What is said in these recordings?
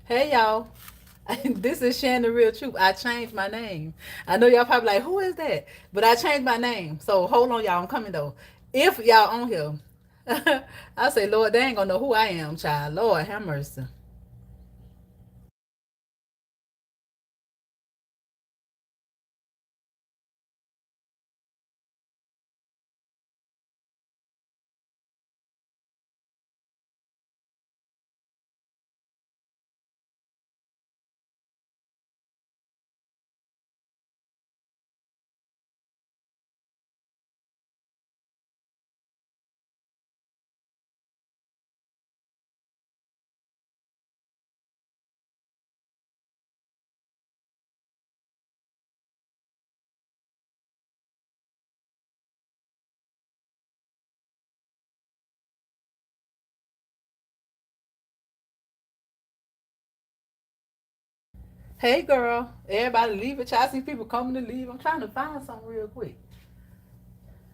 Hey y'all, this is Shannon Real Truth. I changed my name. I know y'all probably like, who is that? But I changed my name. So hold on, y'all. I'm coming though. If y'all on here, I say, Lord, they ain't gonna know who I am, child. Lord, have mercy. Hey girl, everybody leave it. Child, I see people coming to leave. I'm trying to find something real quick,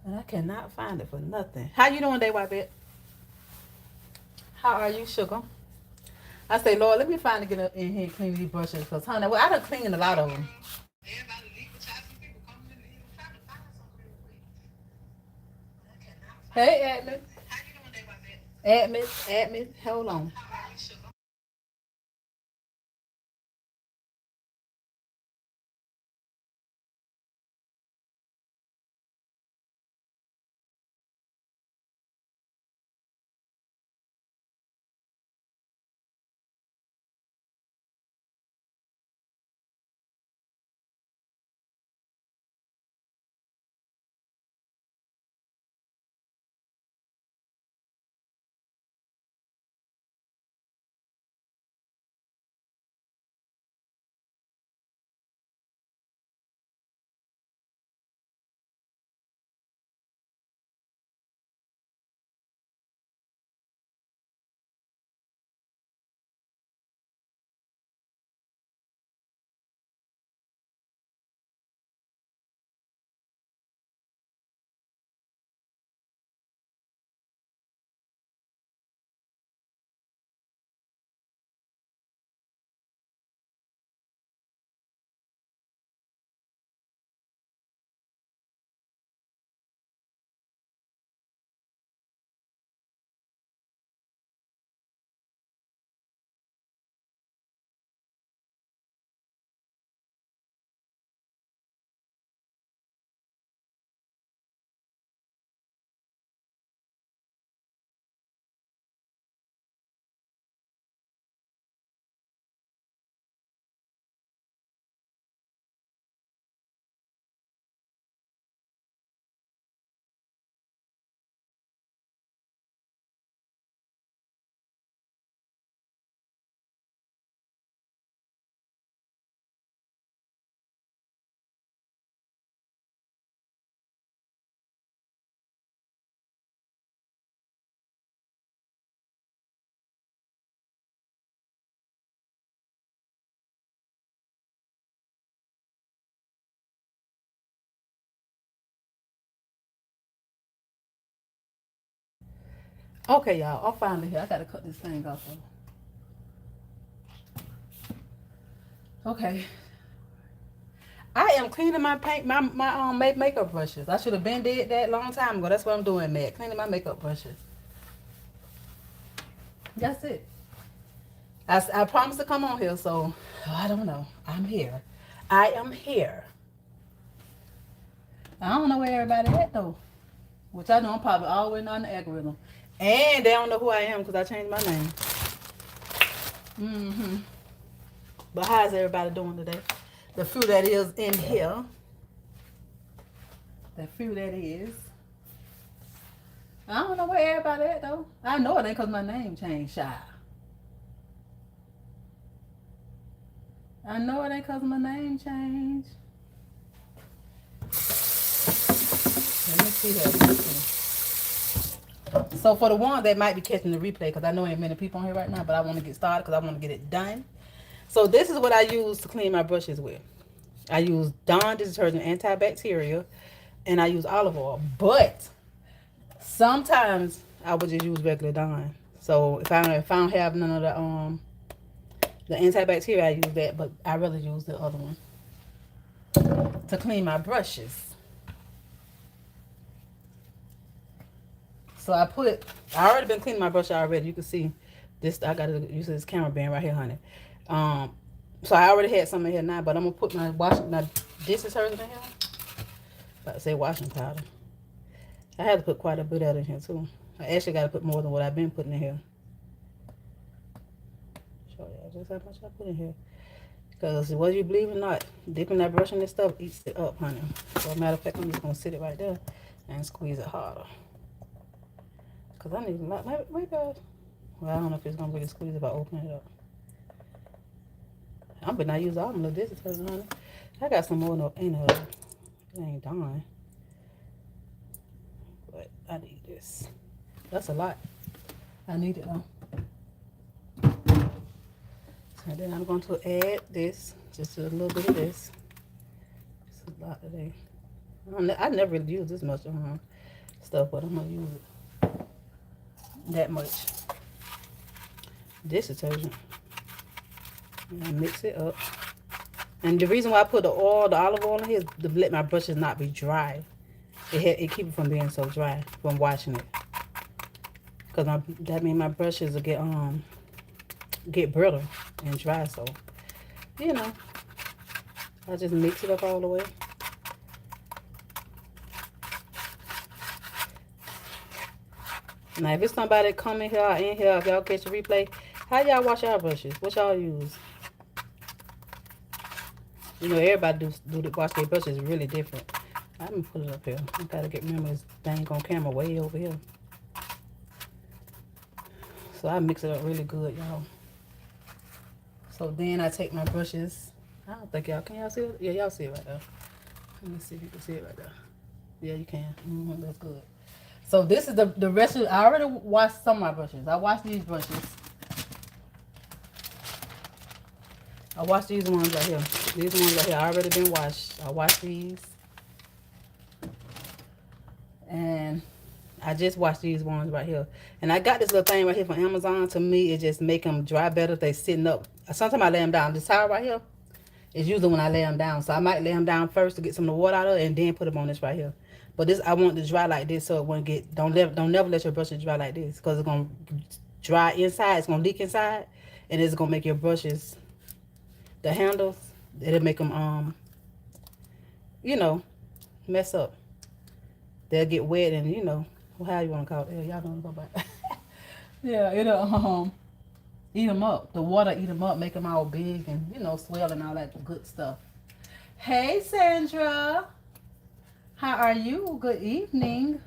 and I cannot find it for nothing. How you doing, Day White Bet? How are you, sugar? I say, Lord, let me find to get up in here and clean these brushes, cause honey, well, I done cleaned a lot of them. Hey, admin. Admin. Hold on. Okay, y'all. I'm finally here. I gotta cut this thing off. Okay. I am cleaning my paint, my makeup brushes. I should have been did that long time ago. That's what I'm doing, Matt. Cleaning my makeup brushes. That's it. I promised to come on here, so I don't know. I'm here. I am here. I don't know where everybody at though. Which I know I'm probably always on the algorithm. And they don't know who I am because I changed my name. Mm-hmm. But how's everybody doing today? The few that is in here. The few that is. I don't know where everybody at though. I know it ain't because my name changed, Shy. I know it ain't because my name changed. Let me see here. Let me see. So for the ones that might be catching the replay, because I know ain't many people on here right now, but I want to get started because I want to get it done. So this is what I use to clean my brushes with. I use Dawn detergent antibacterial, and I use olive oil. But sometimes I would just use regular Dawn. So if I don't have none of The antibacterial, I use that, but I really use the other one to clean my brushes. So I already been cleaning my brush already. You can see this, I gotta use this camera band right here, honey. So I already had some in here now, but I'm gonna put my this is hers in here. About to say washing powder. I had to put quite a bit of it in here too. I actually gotta put more than what I've been putting in here. Show y'all just how much I put in here. Because whether you believe it or not, dipping that brush in this stuff eats it up, honey. So matter of fact, I'm just gonna sit it right there and squeeze it harder. Because I need a lot. Maybe well, I don't know if it's gonna really squeeze if I open it up. I'm gonna not use all of this, honey. I got some more in her. It ain't done. But I need this. That's a lot. I need it though. And then I'm going to add this, just a little bit of this. It's a lot today. I never really use this much stuff, but I'm going to use it that much. This detergent. And mix it up. And the reason why I put the olive oil in here is to let my brushes not be dry. It keeps it from being so dry from washing it. Because that means my brushes will get brittle and dry, so you know, I just mix it up all the way. Now if it's somebody coming here or in here, if y'all catch the replay, how y'all wash y'all brushes? What y'all use? You know, everybody wash their brushes really different. I'm gonna put it up here. I gotta remember this dang on camera way over here. So I mix it up really good, y'all. So then I take my brushes. I don't think y'all, can y'all see it? Yeah, y'all see it right there. Let me see if you can see it right there. Yeah, you can. That's good. So this is the rest of, I already washed some of my brushes. I washed these brushes. I washed these ones right here. These ones right here already been washed. I washed these. And I just washed these ones right here. And I got this little thing right here from Amazon. To me, it just make them dry better. They sitting up. Sometimes I lay them down. This towel right here is usually when I lay them down. So I might lay them down first to get some of the water out of it and then put them on this right here. But this, I want to dry like this so it won't get, don't never let your brushes dry like this. Because it's going to dry inside. It's going to leak inside. And it's going to make your brushes, the handles, it'll make them, you know, mess up. They'll get wet and, you know, how you want to call it? Y'all don't go back. Yeah, it'll eat them up. The water eat them up, make them all big and, you know, swell and all that good stuff. Hey, Sandra. How are you? Good evening.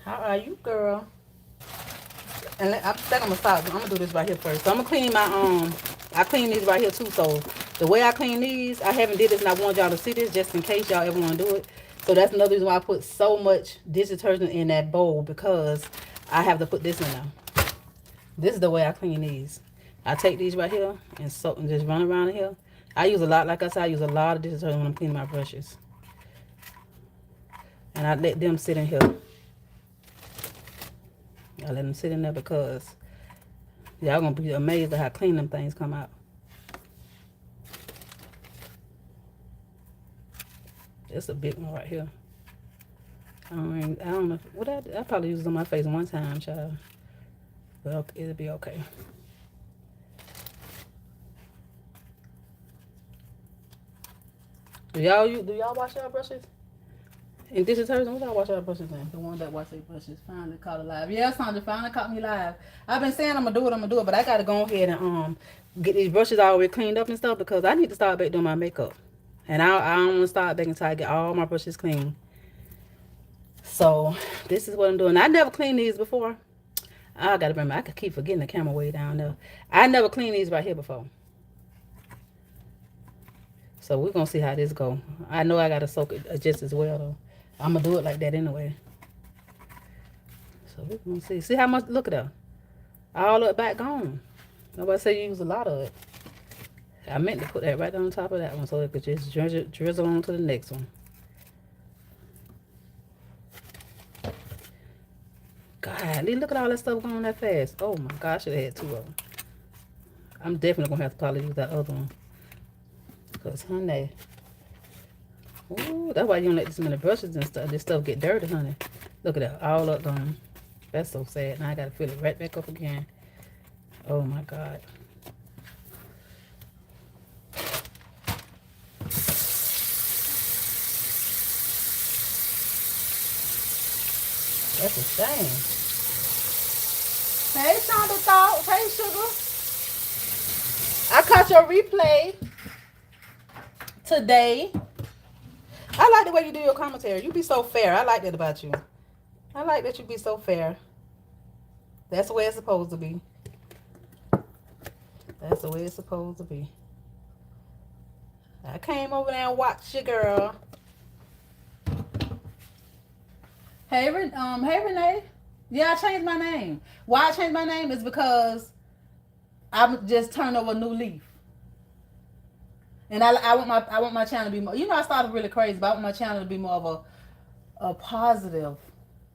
How are you, girl? And I think I'm gonna stop. I'm gonna do this right here first. So I'm gonna clean my I clean these right here too. So the way I clean these, I haven't did this and I want y'all to see this just in case y'all ever want to do it. So that's another reason why I put so much dish detergent in that bowl, because I have to put this in there. This is the way I clean these. I take these right here and soak and just run around in here. I use a lot, like I said, I use a lot of dish detergent when I'm cleaning my brushes. And I let them sit in here. I let them sit in there because y'all gonna be amazed at how clean them things come out. It's a big one right here. I don't know what I probably used it on my face one time, child. But it'll be okay. Do y'all wash y'all brushes? And dish detergent, what y'all wash y'all brushes in? The ones that wash their brushes finally caught it live. Yeah, Sandra finally caught me live. I've been saying I'm gonna do it, but I gotta go ahead and get these brushes already cleaned up and stuff because I need to start back doing my makeup. And I don't want to start back until I get all my brushes clean. So this is what I'm doing. I never cleaned these before. I gotta remember, I could keep forgetting the camera way down there. I never cleaned these right here before. So we're gonna see how this go. I know I gotta soak it just as well though. I'm gonna do it like that anyway. So we're gonna see. See how much, look at that. All up back gone. Nobody say you use a lot of it. I meant to put that right on top of that one so it could just drizzle on to the next one. God, look at all that stuff going that fast. Oh my gosh, I should have had two of them. I'm definitely gonna have to probably use that other one. Cause honey, ooh, that's why you don't let this many brushes and stuff. This stuff get dirty, honey. Look at that, all up gone. That's so sad. Now I gotta fill it right back up again. Oh my God. That's a shame. Hey, Shonda Thoughts. Hey, Sugar. I caught your replay today. I like the way you do your commentary. You be so fair. I like that about you. I like that you be so fair. That's the way it's supposed to be. That's the way it's supposed to be. I came over there and watched you, girl. Hey, Renee. Yeah, I changed my name. Why I changed my name is because I'm just turned over a new leaf. And I want my channel to be more. You know, I started really crazy, but I want my channel to be more of a positive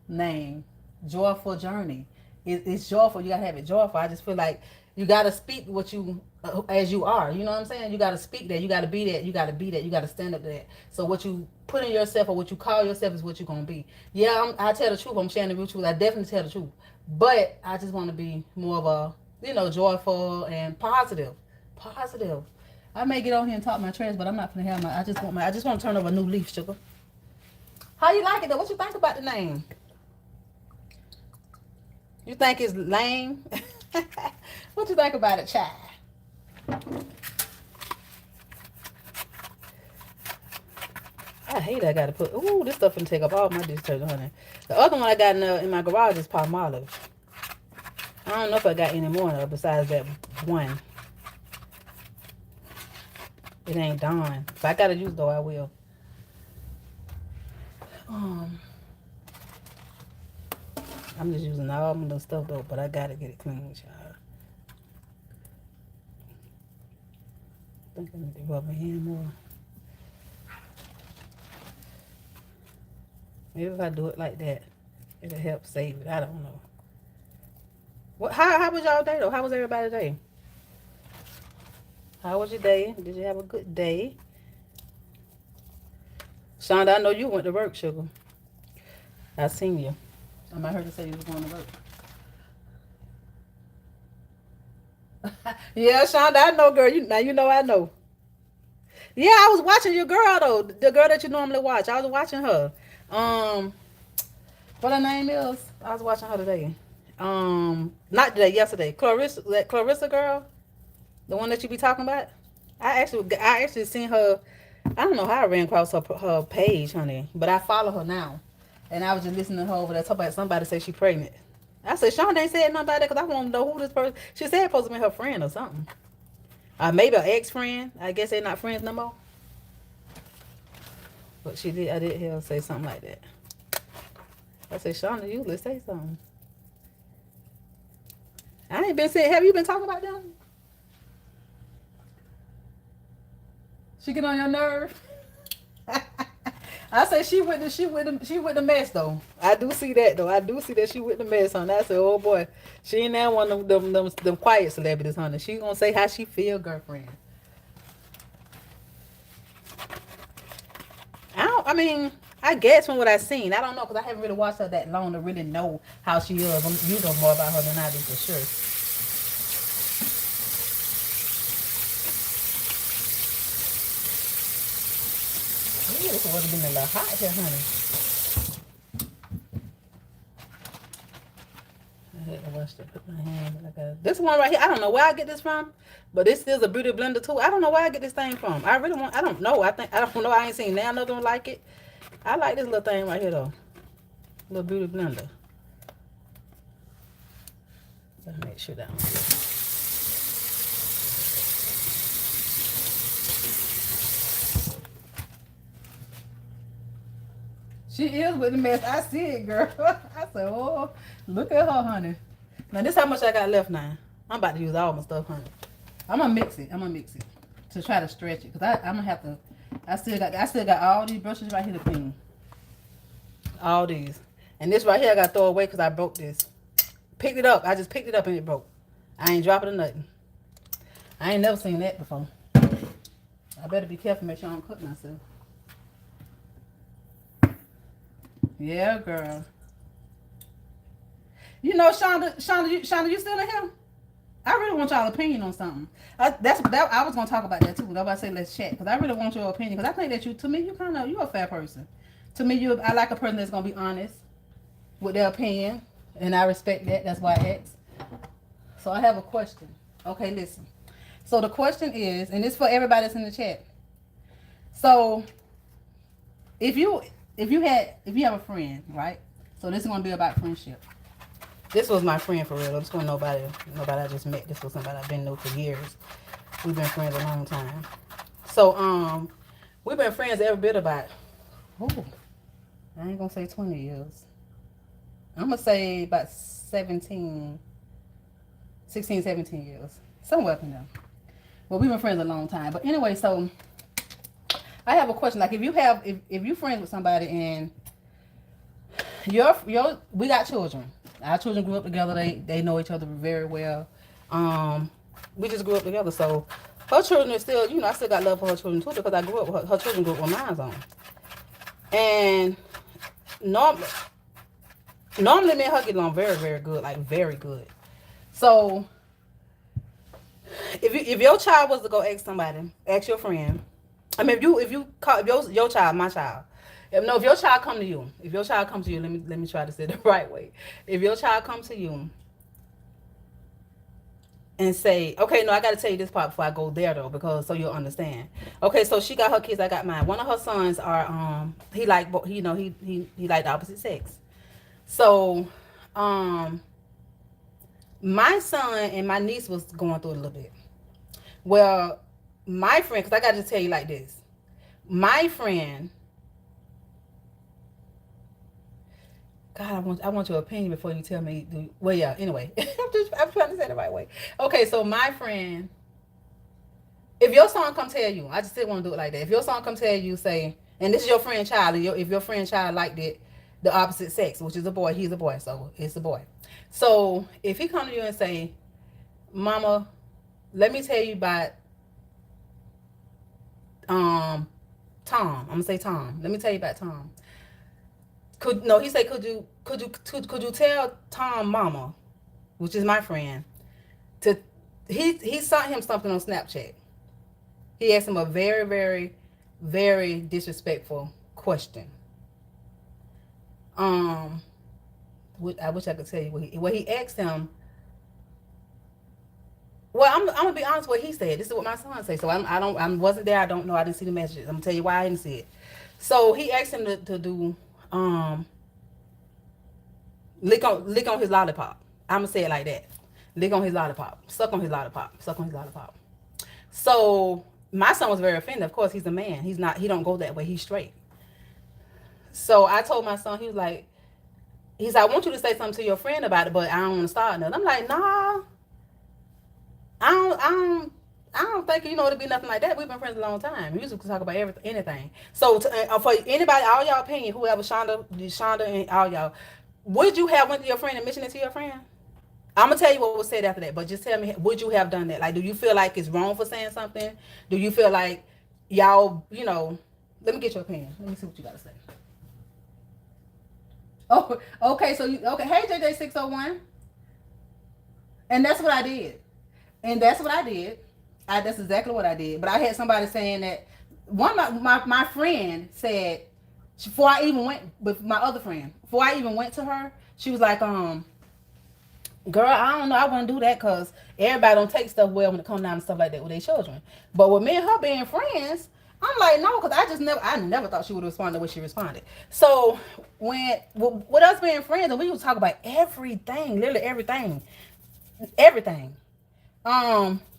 name. Joyful Journey. It's joyful. You gotta have it joyful. I just feel like you gotta speak what you as you are. You know what I'm saying? You gotta speak that. You gotta be that. You gotta be that. You gotta stand up to that. So what you put in yourself or what you call yourself is what you're gonna be. Yeah, I tell the truth. I'm sharing the real truth. I definitely tell the truth. But I just want to be more of a joyful and positive. Positive. I may get on here and talk my trash, but I'm not gonna have my. I just want to turn over a new leaf, Sugar. How you like it though? What you think about the name? You think it's lame? What you think about it, child? I hate I gotta put. Ooh, this stuff finna take up all my dish detergent, honey. The other one I got in my garage is Palmolive. I don't know if I got any more besides that one. It ain't done. If I gotta use though, I will. I'm just using all my little stuff though, but I gotta get it clean, child. I think I need to rub my hand more. Maybe if I do it like that, it'll help save it. I don't know. What? How was y'all day though? How was everybody's day? How was your day? Did you have a good day? Shonda, I know you went to work, Sugar. I seen you. I might heard you say you was going to work. Yeah, Shonda, I know, girl. You know I know. Yeah, I was watching your girl though. The girl that you normally watch. I was watching her. What her name is? I was watching her today. Not today, yesterday. Clarissa, that Clarissa girl, the one that you be talking about. I actually seen her. I don't know how I ran across her page, honey, but I follow her now, and I was just listening to her over there talk about somebody say she pregnant. I said, Sean ain't said nothing about that because I want to know who this person. She said it's supposed to be her friend or something. Maybe an ex-friend. I guess they're not friends no more. But she did. I did hear her say something like that. I said, Shauna, let's say something. I ain't been saying. Have you been talking about them? She get on your nerve. I say she with the mess though. I do see that though. I do see that she with the mess, honey. I said, oh boy, she ain't that one of them quiet celebrities, honey. She gonna say how she feel, girlfriend. I guess from what I seen, I don't know because I haven't really watched her that long to really know how she is. You know more about her than I do for sure. Ooh, this would have been a little hot here, honey. I had to wash that, put my hand. This one right here, I don't know where I get this from, but this is a beauty blender too. I don't know where I get this thing from. I don't know. I don't know. I ain't seen now another one like it. I like this little thing right here though. Little beauty blender. Let's make sure that one's good. She is with the mess. I see it, girl. I said, oh, look at her, honey. Now, this is how much I got left now. I'm about to use all my stuff, honey. I'm going to mix it. To try to stretch it. Because I'm going to have to. I still got all these brushes right here to clean. All these. And this right here I got to throw away because I broke this. Picked it up. I just picked it up and it broke. I ain't dropping it or nothing. I ain't never seen that before. I better be careful, make sure I don't cook myself. Yeah, girl. You know, Shonda, you still in here? I really want y'all opinion on something. I was gonna talk about that too. Nobody say let's chat because I really want your opinion because I think that to me, you're a fair person. To me, I like a person that's gonna be honest with their opinion, and I respect that. That's why I asked. So I have a question. Okay, listen. So the question is, and it's for everybody that's in the chat. So if you have a friend, right? So this is gonna be about friendship. This was my friend for real. This wasn't nobody I just met. This was somebody I've been known for years. We've been friends a long time. So we've been friends every bit about I ain't gonna say 20 years. I'm gonna say about 16, 17 years. Somewhere up in there. Well, we've been friends a long time. But anyway, so I have a question. Like if you friends with somebody and we got children. Our children grew up together. They know each other very well. We just grew up together. So her children are still, I still got love for her children too because I grew up. Her children grew up with mine on. And normally me and her get along very, very good, like very good. So if your child was to go ask somebody, ask your friend. I mean, if your child, my child. If your child come to you, let me try to say it the right way. If your child comes to you and say, okay, no, I got to tell you this part before I go there though, because so you'll understand. Okay, so she got her kids, I got mine. One of her sons are he like the opposite sex. So my son and my niece was going through it a little bit. Well, my friend, because I got to tell you like this, my friend. God, I want your opinion before you tell me. Well, yeah. Anyway, I'm trying to say it the right way. Okay, so my friend, if your son come tell you, I just didn't want to do it like that. If your son come tell you, say, and this is your friend child, if your friend child liked it, the opposite sex, which is a boy, he's a boy, so it's a boy. So if he come to you and say, Mama, let me tell you about Tom. I'm gonna say Tom. Let me tell you about Tom. He said, could you tell Tom Mama, which is my friend, he sent him something on Snapchat. He asked him a very, very, very disrespectful question. I wish I could tell you what he asked him. Well, I'm gonna be honest with what he said. This is what my son said. So I wasn't there. I don't know. I didn't see the messages. I'm gonna tell you why I didn't see it. So he asked him to do lick on his lollipop. I'm gonna say it like that. Lick on his lollipop. Suck on his lollipop. Suck on his lollipop. So my son was very offended. Of course, he's a man. He don't go that way. He's straight. So I told my son, he's like, I want you to say something to your friend about it, but I don't want to start nothing. I'm like, nah. I don't think it'd be nothing like that. We've been friends a long time. We used to talk about anything. So for anybody, all y'all opinion, whoever, Shonda, and all y'all, would you have went to your friend and mentioned it to your friend? I'm gonna tell you what was said after that, but just tell me, would you have done that? Like, do you feel like it's wrong for saying something? Do you feel like y'all, let me get your opinion. Let me see what you gotta say. Oh, okay. So hey JJ601, and that's what I did. That's exactly what I did. But I had somebody saying that one of my friend said, before I even went with my other friend, before I even went to her, she was like, girl, I don't know, I wouldn't do that because everybody don't take stuff well when it comes down to stuff like that with their children. But with me and her being friends, I'm like, no, because I never thought she would respond the way she responded. So with us being friends, and we would talk about everything, literally everything.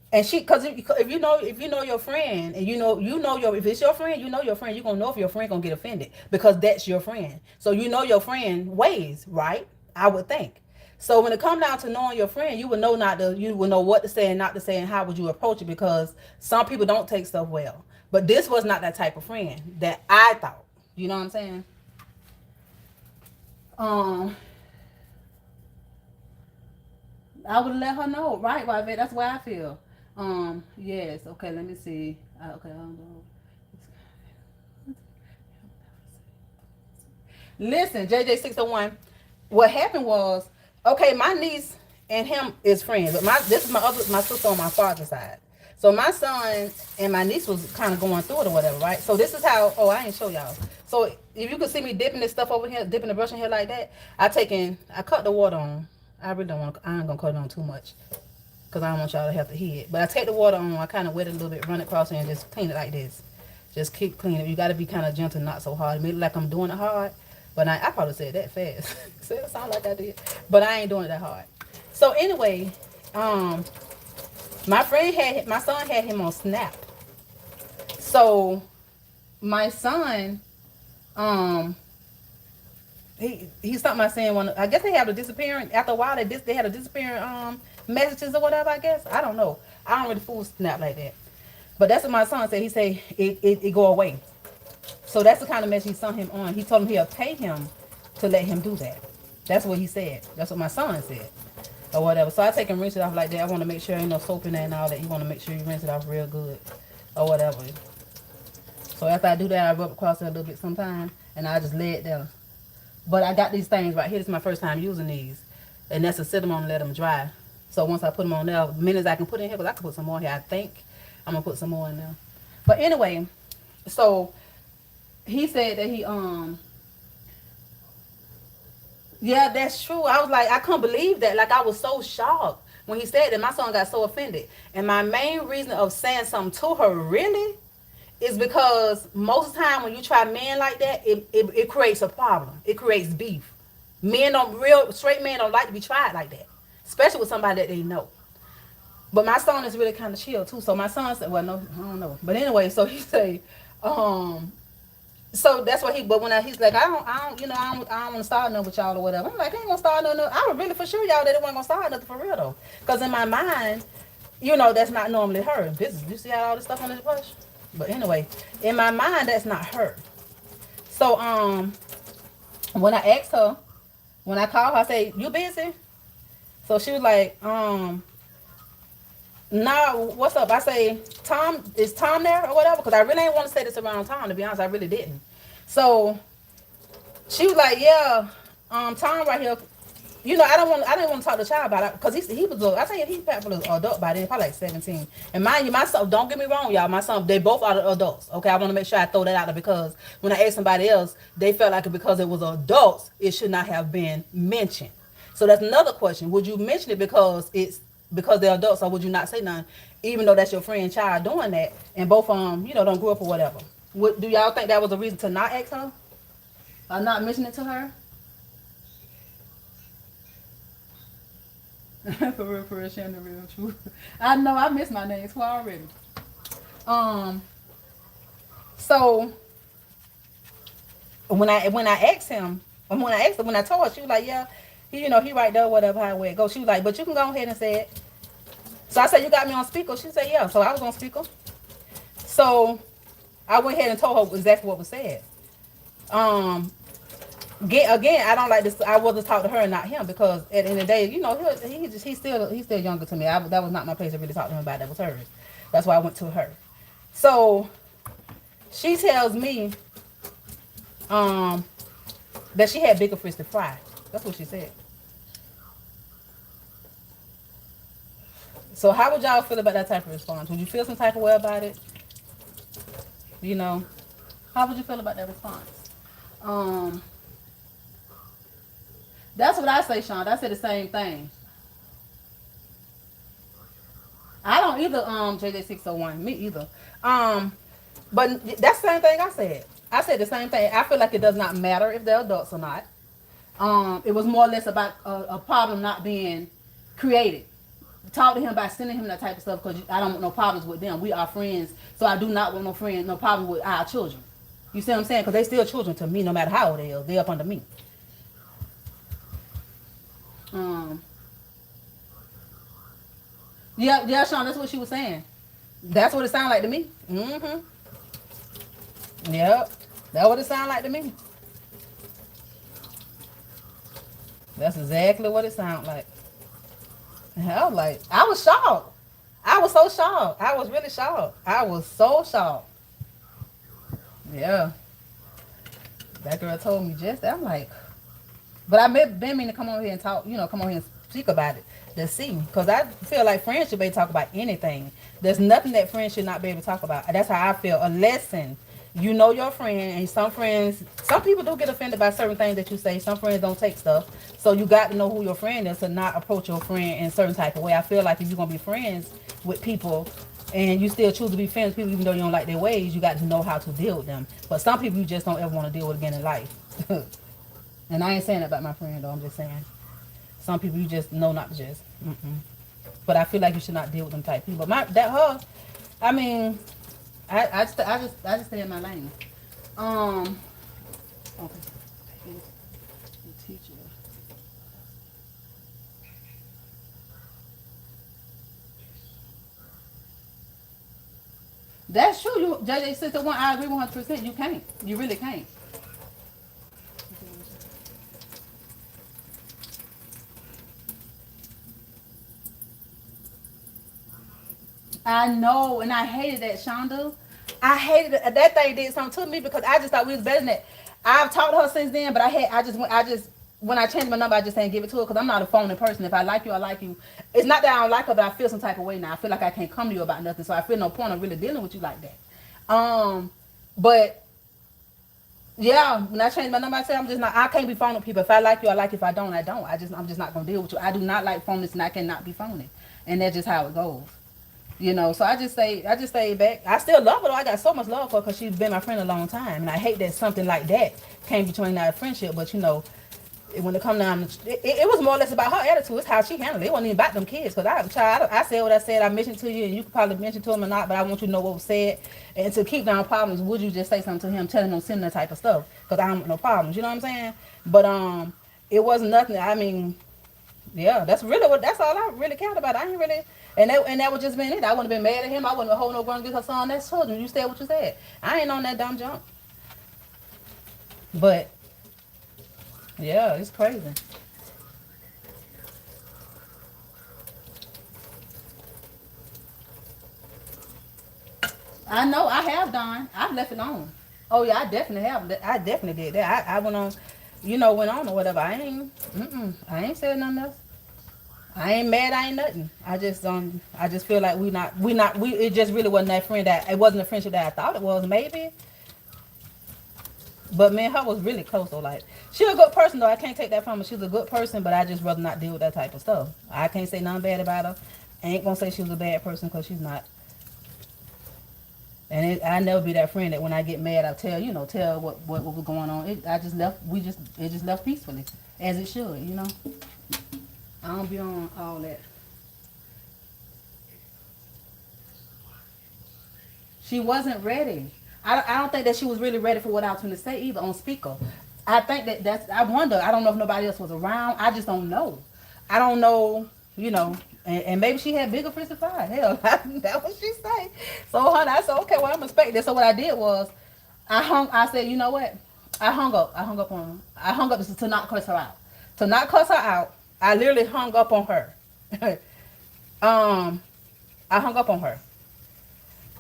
And because if you know your friend, and if it's your friend, your friend, you're gonna know if your friend gonna get offended because that's your friend. So your friend ways, right? I would think. So when it comes down to knowing your friend, you would know what to say and not to say, and how would you approach it, because some people don't take stuff well. But this was not that type of friend that I thought. You know what I'm saying? I would let her know, right, Yvette? That's why I feel. Yes. Okay, let me see. Okay, I don't know. Listen, JJ601. What happened was, okay, my niece and him is friends, but this is my sister on my father's side. So my son and my niece was kind of going through it or whatever, right? So this is how. Oh, I ain't show y'all. So if you could see me dipping this stuff over here, dipping the brush in here like that, I cut the water on. I really don't want. I ain't gonna cut it on too much because I don't want y'all to have to hear it. But I take the water on. I kind of wet it a little bit, run it across it, and just clean it like this. Just keep cleaning. You got to be kind of gentle, not so hard. It may look like I'm doing it hard, but I probably said that fast. So it sound like I did, but I ain't doing it that hard. So anyway, um, my son had him on Snap. So my son, um, he stopped my saying one. I guess they have a disappearing after a while. They had a disappearing messages or whatever. I guess I don't know. I don't really fool Snap like that. But that's what my son said. He said it go away. So that's the kind of message he sent him on. He told him he'll pay him to let him do that. That's what he said. That's what my son said. Or whatever. So I take and rinse it off like that. I want to make sure ain't no soap in there and all that. You want to make sure you rinse it off real good. Or whatever. So after I do that, I rub across it a little bit sometimes. And I just lay it there. But I got these things right here. This is my first time using these. And that's to sit them on and let them dry. So once I put them on there, minutes I can put in here. Because I can put some more here, I think. I'm going to put some more in there. But anyway, so he said that yeah, that's true. I was like, I couldn't believe that. Like, I was so shocked when he said that. My son got so offended. And my main reason of saying something to her, really, is because most of the time when you try men like that, it creates a problem. It creates beef. Straight men don't like to be tried like that, especially with somebody that they know. But my son is really kind of chill too. So my son said, well, no, I don't know. But anyway, so he say, so that's what he's like, I don't want to start nothing with y'all or whatever. I'm like, I ain't gonna start nothing. I was really for sure y'all that it wasn't gonna start nothing for real though. Cause in my mind, that's not normally her. This you see how all this stuff on this brush? But anyway, in my mind, that's not her. So when I asked her, when I called her, I say, you busy? So she was like, no, what's up? I say, is Tom there or whatever? Because I really ain't want to say this around Tom, to be honest. I really didn't. So she was like, yeah, Tom right here. I didn't want to talk to the child about it because he was I think he's probably an adult by then, probably like 17. And mind you, my son, don't get me wrong, y'all, my son, they both are the adults. Okay, I want to make sure I throw that out there because when I asked somebody else, they felt like because it was adults, it should not have been mentioned. So that's another question. Would you mention it because they're adults, or would you not say none, even though that's your friend child doing that, and both of them, don't grow up or whatever? Do y'all think that was a reason to not ask her, or not mention it to her? For real, Shannon, the real truth. I know I missed my name too already. So when I asked him, when I told her, she was like, yeah, he right there, whatever, how it goes. She was like, but you can go ahead and say it. So I said, you got me on speaker? She said, yeah. So I was on speaker. So I went ahead and told her exactly what was said. Again, I don't like this. I wasn't talk to her and not him because at the end of the day, he's still younger to me. That was not my place to really talk to him about. That was hers. That's why I went to her. So she tells me that she had bigger fish to fry. That's what she said. So how would y'all feel about that type of response? Would you feel some type of way about it? How would you feel about that response? That's what I say, Sean. I said the same thing. I don't either, JJ601. Me either. But that's the same thing I said. I said the same thing. I feel like it does not matter if they're adults or not. It was more or less about a problem not being created. Talk to him about sending him that type of stuff because I don't want no problems with them. We are friends, so I do not want no problem with our children. You see what I'm saying? Because they still children to me, no matter how old they are. They're up under me. Yeah, Sean, that's what she was saying. That's what it sounded like to me. Mm-hmm. Yep. That's what it sounded like to me. That's exactly what it sounded like. I was shocked. I was so shocked. I was really shocked. I was so shocked. Yeah, that girl told me just that. I'm like, but I been meaning to come over here and talk. Come over here and speak about it. To see, because I feel like friends should be able to talk about anything. There's nothing that friends should not be able to talk about. That's how I feel. A lesson. You know your friend, and some people do get offended by certain things that you say. Some friends don't take stuff. So you got to know who your friend is to not approach your friend in a certain type of way. I feel like if you're going to be friends with people and you still choose to be friends with people even though you don't like their ways, you got to know how to deal with them. But some people you just don't ever want to deal with again in life. And I ain't saying that about my friend, though. I'm just saying some people you just know not to just. But I feel like you should not deal with them type people. But I mean, I just stay in my lane. Okay. Teacher. That's true. JJ Sister One, I agree 100%. You can't. You really can't. I know, and I hated that, Shonda. I hated it. That thing did something to me because I just thought we was better than that. I've talked to her since then, but I just when I changed my number, I just didn't give it to her because I'm not a phony person. If I like you, I like you. It's not that I don't like her, but I feel some type of way now. I feel like I can't come to you about nothing, so I feel no point of really dealing with you like that. But yeah, when I changed my number, I said I'm just not. I can't be phony with people. If I like you, I like you. If I don't, I don't. I'm just not gonna deal with you. I do not like phonies, and I cannot be phony, and that's just how it goes. So I just stay back. I still love her though. I got so much love for her because she's been my friend a long time, and I hate that something like that came between our friendship. But when it come down, it was more or less about her attitude. It's how she handled it. It wasn't even about them kids. Because I said what I said. I mentioned to you, and you could probably mention to him or not. But I want you to know what was said. And to keep down problems, would you just say something to him, telling him similar type of stuff? Because I don't want no problems. You know what I'm saying? But it wasn't nothing. I mean, yeah, that's all I really cared about. I ain't really. And that would just been it. I wouldn't have been mad at him. I wouldn't have hold no ground against her son. That's children. You said what you said. I ain't on that dumb junk. But yeah, it's crazy. I know I have done. I've left it on. Oh yeah, I definitely have. I definitely did that. I went on, went on or whatever. I ain't said nothing else. I ain't mad. I ain't nothing. I just feel like we. It just really wasn't that friend that it wasn't a friendship that I thought it was. Maybe. But me and her was really close though. Like she's a good person though. I can't take that from her. She's a good person, but I just rather not deal with that type of stuff. I can't say nothing bad about her. I ain't gonna say she was a bad person because she's not. And I never be that friend that when I get mad, I tell what was going on. I just left. It just left peacefully, as it should. I don't be on all that. She wasn't ready. I don't think that she was really ready for what I was going to say either on speaker. I think I wonder. I don't know if nobody else was around. I just don't know. I don't know. And maybe she had bigger fish to fry. Hell, that's what she say. So, honey, I said, okay, well, I'm expecting this. So what I did was, I said, you know what? I hung up. I hung up to not cuss her out. To not cuss her out, I literally hung up on her. um, I hung up on her.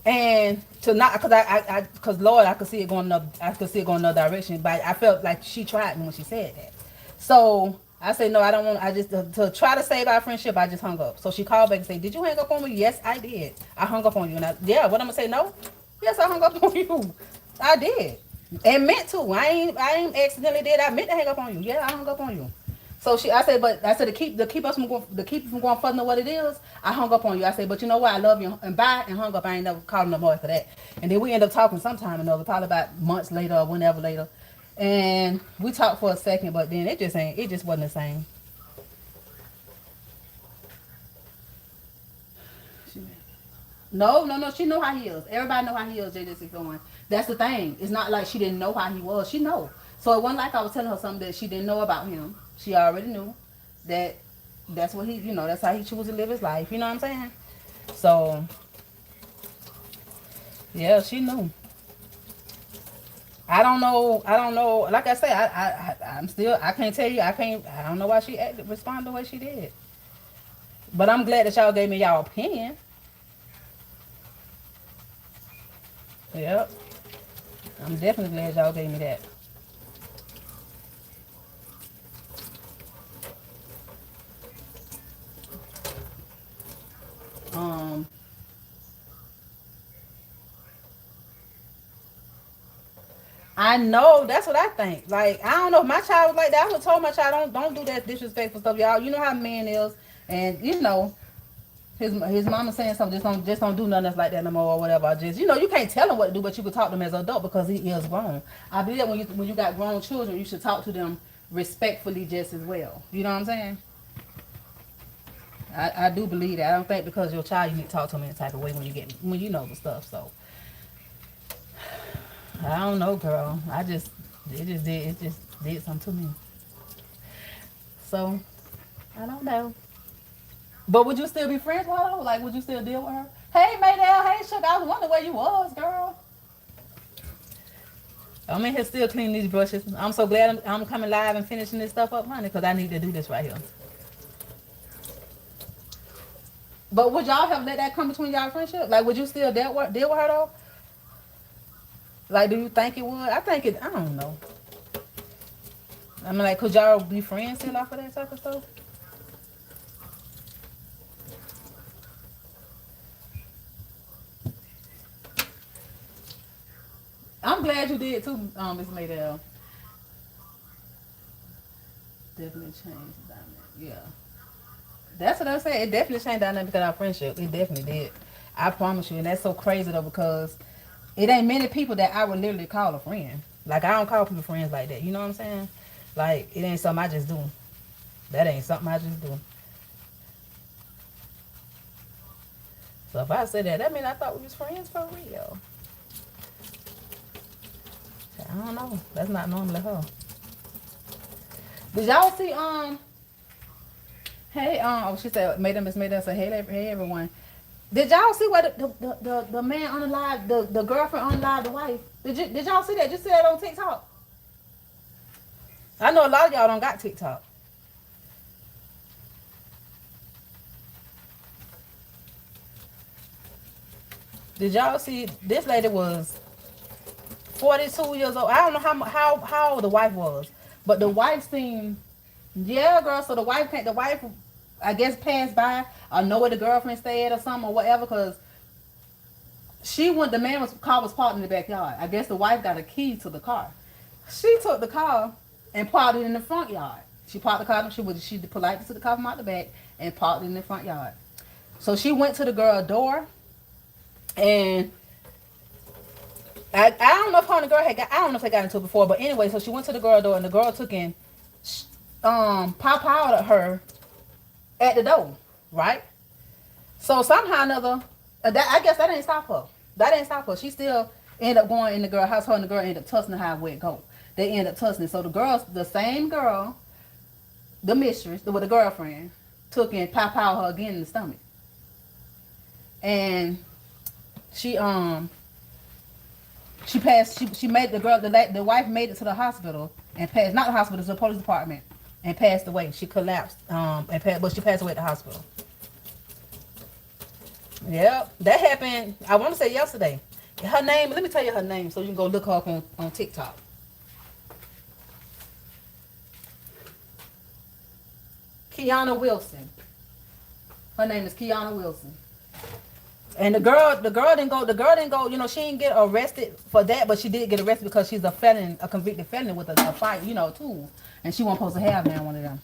And to not, because Lord, I could see it going another direction. But I felt like she tried me when she said that. So I said, no, I don't want. I just to try to save our friendship. I just hung up. So she called back and said, did you hang up on me? Yes, I did. I hung up on you. And what I'm gonna say? No. Yes, I hung up on you. I did, and meant to. I ain't accidentally did. I meant to hang up on you. Yeah, I hung up on you. So I said to keep it from going further than what it is. I hung up on you. I said, but you know what? I love you and bye and hung up. I ain't never called no more after that. And then we end up talking sometime or another, probably about months later or whenever later. And we talked for a second, but then it just wasn't the same. No. She know how he is. Everybody know how he is. JJ going. That's the thing. It's not like she didn't know how he was. She know. So it wasn't like I was telling her something that she didn't know about him. She already knew that that's what that's how he chose to live his life. You know what I'm saying? So yeah, she knew. I don't know. Like I say, I'm still. I can't tell you. I don't know why she responded the way she did. But I'm glad that y'all gave me y'all opinion. Yep. I'm definitely glad y'all gave me that. Um, I know that's what I think. Like I don't know if my child was like that. I would have told my child don't do that disrespectful stuff, y'all. You know how man is, and you know his mama saying something. Just don't do nothing that's like that no more or whatever. I just you can't tell him what to do, but you can talk to him as an adult because he is grown. I believe that when you got grown children, you should talk to them respectfully just as well. You know what I'm saying? I do believe that. I don't think because your child you need to talk to them in a type of way when you know the stuff. So I don't know, girl. It just did something to me. So I don't know. But would you still be friends with her? Like, would you still deal with her? Hey, Maydell. Hey, Sugar. I was wondering where you was, girl. I'm in here still cleaning these brushes. I'm so glad I'm coming live and finishing this stuff up, honey, because I need to do this right here. But would y'all have let that come between y'all friendship? Like, would you still deal with her, though? Like, do you think it would? I think it, I don't know. I mean, like, could y'all be friends still off of that type of stuff? I'm glad you did too, Miss Maydell. Definitely changed the dynamic. Yeah. That's what I'm saying. It definitely changed the dynamic of our friendship. It definitely did. I promise you. And that's so crazy though because it ain't many people that I would literally call a friend. Like I don't call people friends like that. You know what I'm saying? Like it ain't something I just do. That ain't something I just do. So if I say that, that means I thought we was friends for real. I don't know. That's not normally her. Did y'all see hey oh she said Miss Madam said hey everyone. Did y'all see what the man unalived the girlfriend unalived the wife? Did y'all see that? Did you see that on TikTok? I know a lot of y'all don't got TikTok. Did y'all see this lady was 42 years old? I don't know how old the wife was, but the wife seemed yeah, girl. So the wife I guess passed by or know where the girlfriend stayed or something or whatever because the man car was parked in the backyard. I guess the wife got a key to the car. She took the car and parked it in the front yard. She parked the car. She politely took the car from out the back and parked it in the front yard. So she went to the girl door, and I don't know if her and the girl I don't know if they got into it before, but anyway, so she went to the girl door, and the girl took in pop out at her at the door, right? So somehow or another, I guess that didn't stop her. That didn't stop her. She still ended up going in the girl house. Her and the girl ended up tussling how it go. They ended up tussling. So the same girl, the mistress, with the girlfriend, took and pop out her again in the stomach. And she passed. She made the wife made it to the hospital and passed. Not the hospital, to the police department and passed away. She collapsed. But she passed away at the hospital. Yep, that happened. I want to say yesterday. Her name. Let me tell you her name so you can go look her up on TikTok. Kiana Wilson. Her name is Kiana Wilson. And the girl didn't go. You know, she didn't get arrested for that, but she did get arrested because she's a convicted felon with a fight, tool, and she wasn't supposed to have now one of them.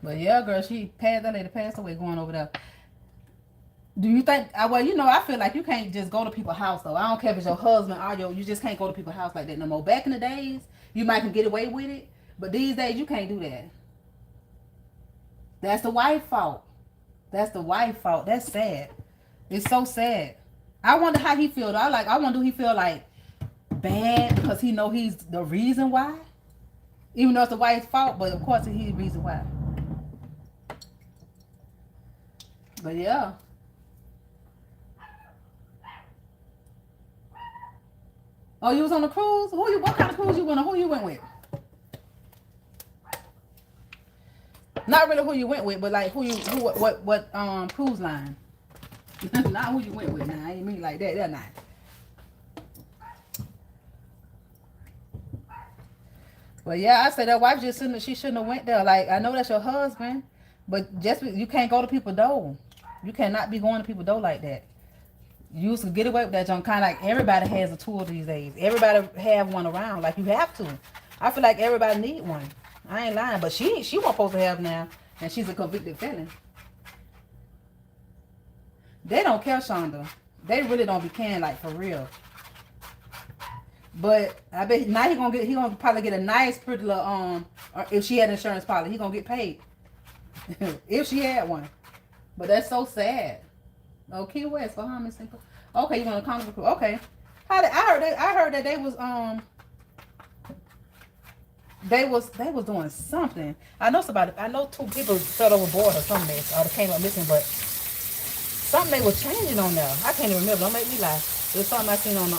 But yeah, girl, that lady passed away going over there. Do you think? Well, I feel like you can't just go to people's house though. I don't care if it's your husband or you just can't go to people's house like that no more. Back in the days, you might can get away with it, but these days you can't do that. That's the wife's fault. That's the wife's fault. That's sad. It's so sad. I wonder how he feel. I wonder do he feel like bad because he know he's the reason why, even though it's the wife's fault. But of course he's the reason why. But yeah. Oh, you was on a cruise? What kind of cruise you went on? Who you went with? Not really who you went with, but like what cruise line? Not who you went with. Nah, I ain't mean like that. They're not. But yeah, I said that wife just shouldn't. She shouldn't have went there. Like I know that's your husband, but just you can't go to people's door. You cannot be going to people's door like that. You used to get away with that junk. Kind of like everybody has a tool these days. Everybody have one around. Like you have to. I feel like everybody need one. I ain't lying, but she wasn't supposed to have now, and she's a convicted felon. They don't care, Shonda. They really don't be caring, like for real. But I bet now he gonna probably get a nice pretty little or if she had insurance policy, he gonna get paid. If she had one. But that's so sad. Oh, Key West, Bahamas, simple. Okay, you want to come to okay. I heard that they was doing something. I know two people fell overboard or something or they came up missing, but something they were changing on there. I can't even remember. Don't make me lie. It was something I seen on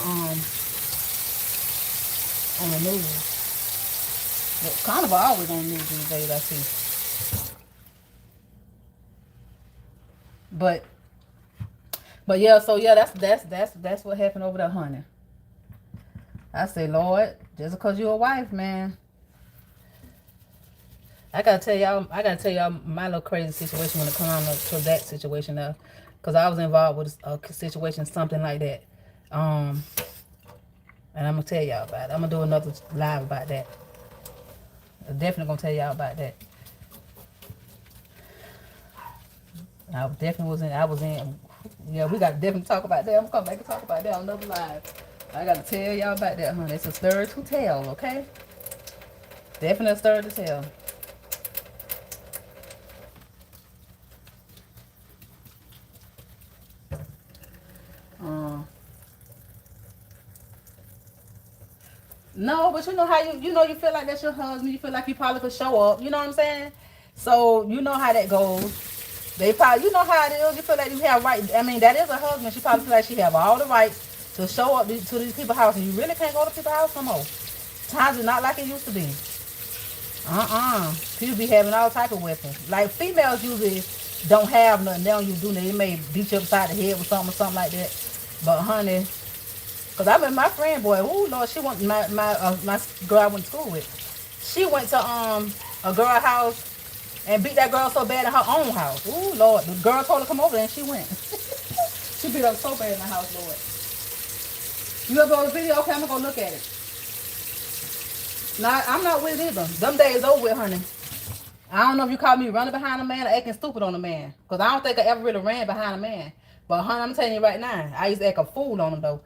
the news. But Carnival always on the news these days, I see. But yeah, so yeah, that's what happened over there, honey. I say, Lord, just because you're a wife, man. I gotta tell y'all my little crazy situation when it comes on to that situation there. Cause I was involved with a situation, something like that. And I'm gonna tell y'all about it. I'm gonna do another live about that. I'm definitely gonna tell y'all about that. I was in, yeah, we gotta definitely talk about that. I'm gonna come back and talk about that on another live. I gotta tell y'all about that, honey. It's a story to tell, okay? Definitely a story to tell. No, but you know how you feel like that's your husband. You feel like you probably could show up. You know what I'm saying? So you know how that goes. They probably, you know how it is. You feel like you have right. I mean, that is a husband. She probably feel like she have all the rights to show up to these people's house, and you really can't go to people's house no more. Times is not like it used to be. People be having all type of weapons. Like females usually don't have nothing. They don't use do nothing. They may beat you upside the head with something or something like that. But honey. Cause I remember my friend, boy, oh Lord, she went my girl I went to school with. She went to a girl house and beat that girl so bad in her own house. Oh Lord, the girl told her to come over there and she went. She beat up so bad in the house, Lord. You ever go to the video? Okay, I'm gonna go look at it. Nah, I'm not with it either. Them days over with, honey. I don't know if you call me running behind a man or acting stupid on a man. Cause I don't think I ever really ran behind a man. But honey, I'm telling you right now, I used to act a fool on him though.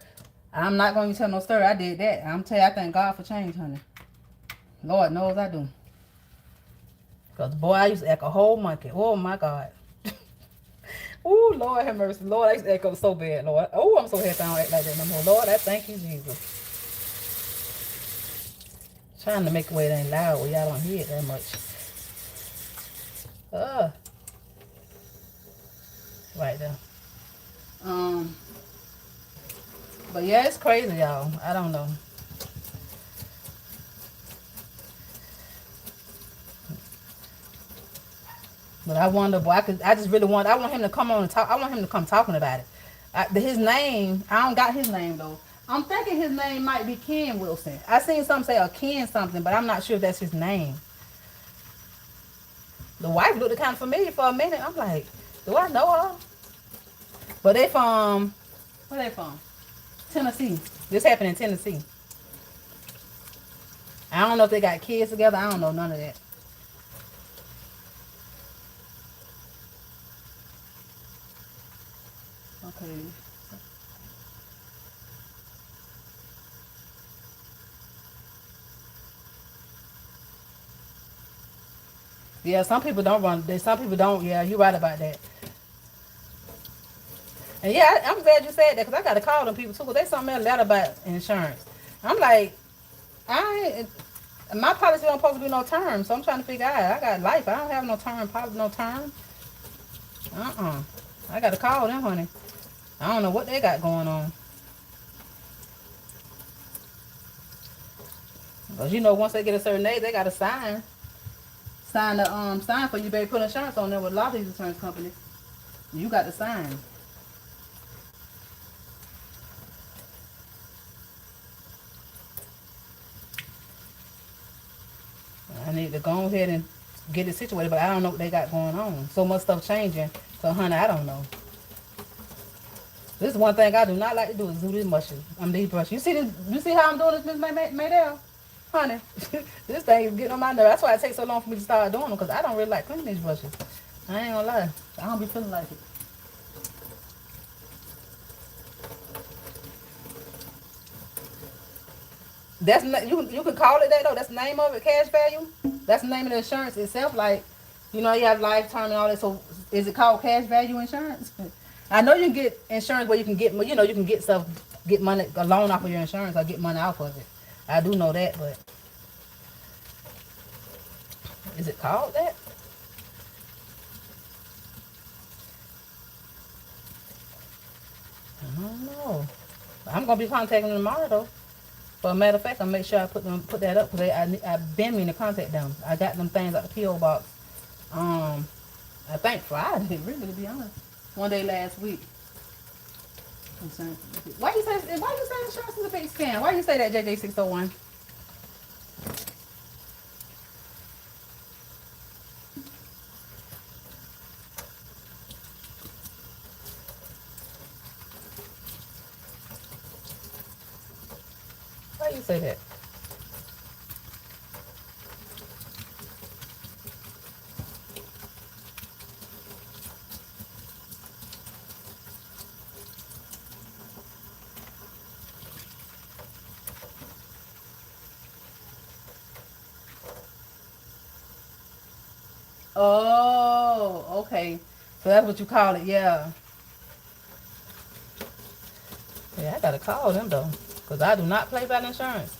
I'm not going to tell no story. I did that. I'm telling you, I thank God for change, honey. Lord knows I do. Because, boy, I used to act a whole monkey. Oh, my God. Oh, Lord have mercy. Lord, I used to act up so bad, Lord. Oh, I'm so happy I don't act like that no more. Lord, I thank you, Jesus. Trying to make it way it ain't loud where y'all don't hear it that much. Right there. But yeah, it's crazy, y'all. I don't know. But I wonder, boy, I want him to come on and talk. I want him to come talking about it. His name, I don't got his name though. I'm thinking his name might be Ken Wilson. I seen something say a Ken something, but I'm not sure if that's his name. The wife looked kind of familiar for a minute. I'm like, do I know her? But they from, where they from? Tennessee. This happened in Tennessee. I don't know if they got kids together. I don't know none of that. Okay. Yeah, some people don't run. Some people don't. Yeah, you're right about that. And yeah, I'm glad you said that because I got to call them people too. Because they sent me a letter about insurance. I'm like, my policy don't supposed to be no term, so I'm trying to figure out. I got life. I don't have no term policy, no term. I got to call them, honey. I don't know what they got going on. Because you know, once they get a certain age, they got to sign for you, baby. Put insurance on there with a lot of these insurance companies. You got to sign. I need to go ahead and get it situated, but I don't know what they got going on. So much stuff changing. So, honey, I don't know. This is one thing I do not like to do is do these brushes. These brushes. You see this? You see how I'm doing this, Miss Maydell? Honey, this thing is getting on my nerves. That's why it takes so long for me to start doing them, because I don't really like cleaning these brushes. I ain't gonna lie. I don't be feeling like it. That's not, you can call it that though. That's the name of it, cash value. That's the name of the insurance itself. Like, you know, you have lifetime and all that. So is it called cash value insurance? I know you can get insurance where you can get, you know, you can get stuff, get money, a loan off of your insurance or get money off of it. I do know that, but is it called that? I don't know. I'm gonna be contacting them tomorrow though. But a matter of fact, I'll make sure I put that up because I've been meaning to contact them. I got them things at the P.O. box. I think Friday, really, to be honest. One day last week. Why you say insurance is a big scam? Why you say that, JJ601? Why you say that? Oh, okay. So that's what you call it, yeah. Yeah, I gotta call them though, cause I do not play about insurance.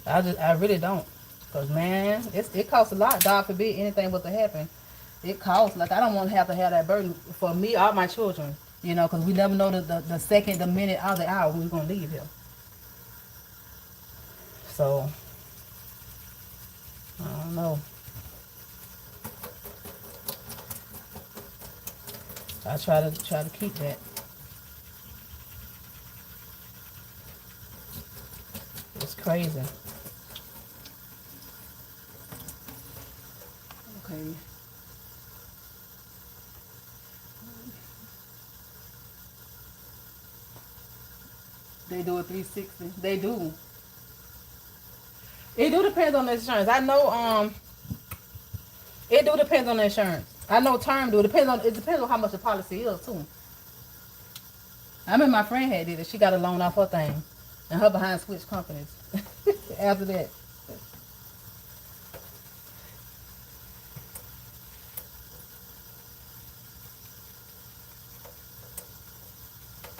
I really don't, cause man, it costs a lot. God forbid anything was to happen. It costs. Like I don't want to have that burden for me or my children. You know, cause we never know the second, the minute, or the hour when we're gonna leave here. So I don't know. I try to keep that. It's crazy. Okay. They do a 360. They do. It do depend on the insurance. I know it do depend on the insurance. I know term do. It depends on how much the policy is too. I remember my friend had did it. She got a loan off her thing. And her behind switched companies. After that.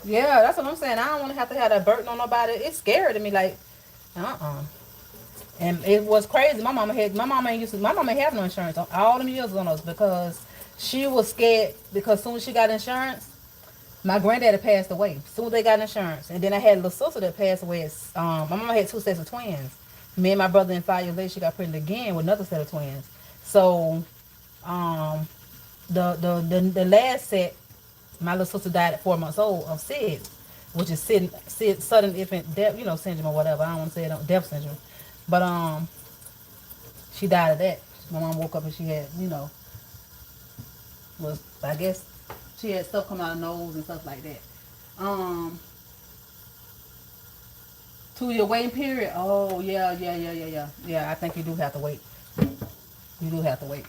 Yeah, that's what I'm saying. I don't want to have that burden on nobody. It's scary to me. Like, And it was crazy. My mama ain't have no insurance. All them years on us because she was scared because soon as she got insurance, my granddaddy passed away. Soon as they got insurance. And then I had a little sister that passed away. My mama had two sets of twins. Me and my brother, and 5 years later, she got pregnant again with another set of twins. So, the last set, my little sister died at 4 months old of SIDS, which is sudden infant death, syndrome or whatever. I don't want to say it, death syndrome. But she died of that. My mom woke up and she had, was I guess she had stuff come out of her nose and stuff like that. 2-year waiting period. Oh yeah. Yeah, I think you do have to wait. You do have to wait.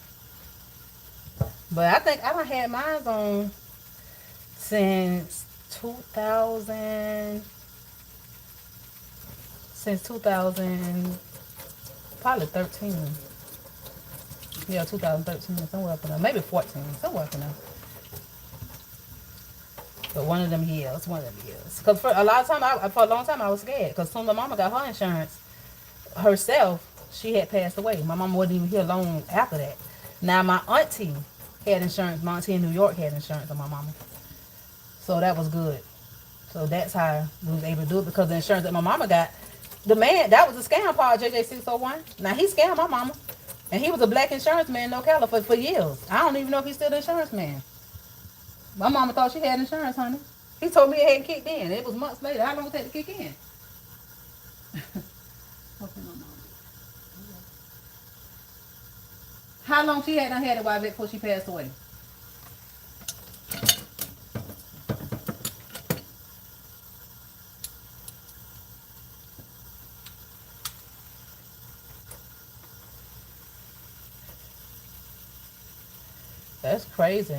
But I think I done had mine on since 2000. Since 2000, probably 13. Yeah, 2013, somewhere up in there. Maybe 14, somewhere up in there. But one of them years. Because for a long time, I was scared. Because soon my mama got her insurance herself, she had passed away. My mama wasn't even here long after that. Now, my auntie had insurance. My auntie in New York had insurance on my mama. So that was good. So that's how we was able to do it. Because the insurance that my mama got, the man, that was a scam part, JJ601. Now, he scammed my mama. And he was a black insurance man, no Cali, for years. I don't even know if he's still the insurance man. My mama thought she had insurance, honey. He told me it hadn't kicked in. It was months later. How long did it take to kick in? Okay, no, no. how long she had it while before she passed away? That's crazy.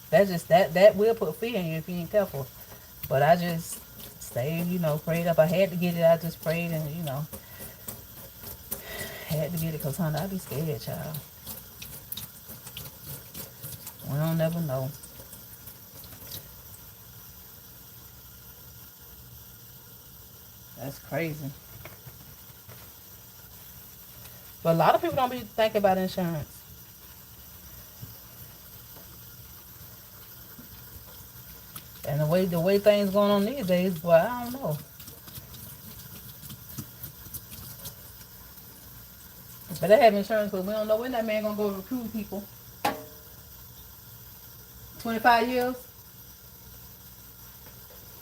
That's just that will put fear in you if you ain't careful. But I just stayed, prayed up. I had to get it. I just prayed and had to get it because honey, I be scared, child. We don't never know. That's crazy. But a lot of people don't be thinking about insurance. And the way things going on these days, boy, I don't know. Better have insurance because we don't know when that man gonna go recruit people. 25 years?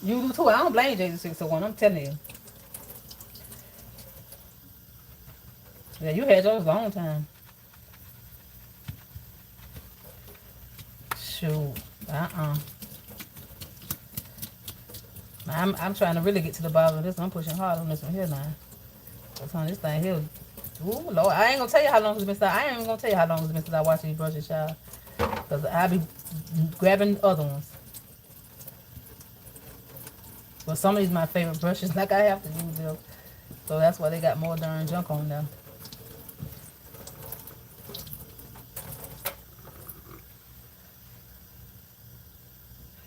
You do too. I don't blame Jason 601. I'm telling you. Yeah, you had yours a long time. Shoot. I'm trying to really get to the bottom of this. I'm pushing hard on this one here now. Cause on this thing here. Ooh, Lord. I ain't gonna tell you how long it's been since I ain't even gonna tell you how long it's been since I watched these brushes, child. Cause I be grabbing other ones. But some of these my favorite brushes. Like I have to use them. So that's why they got more darn junk on them.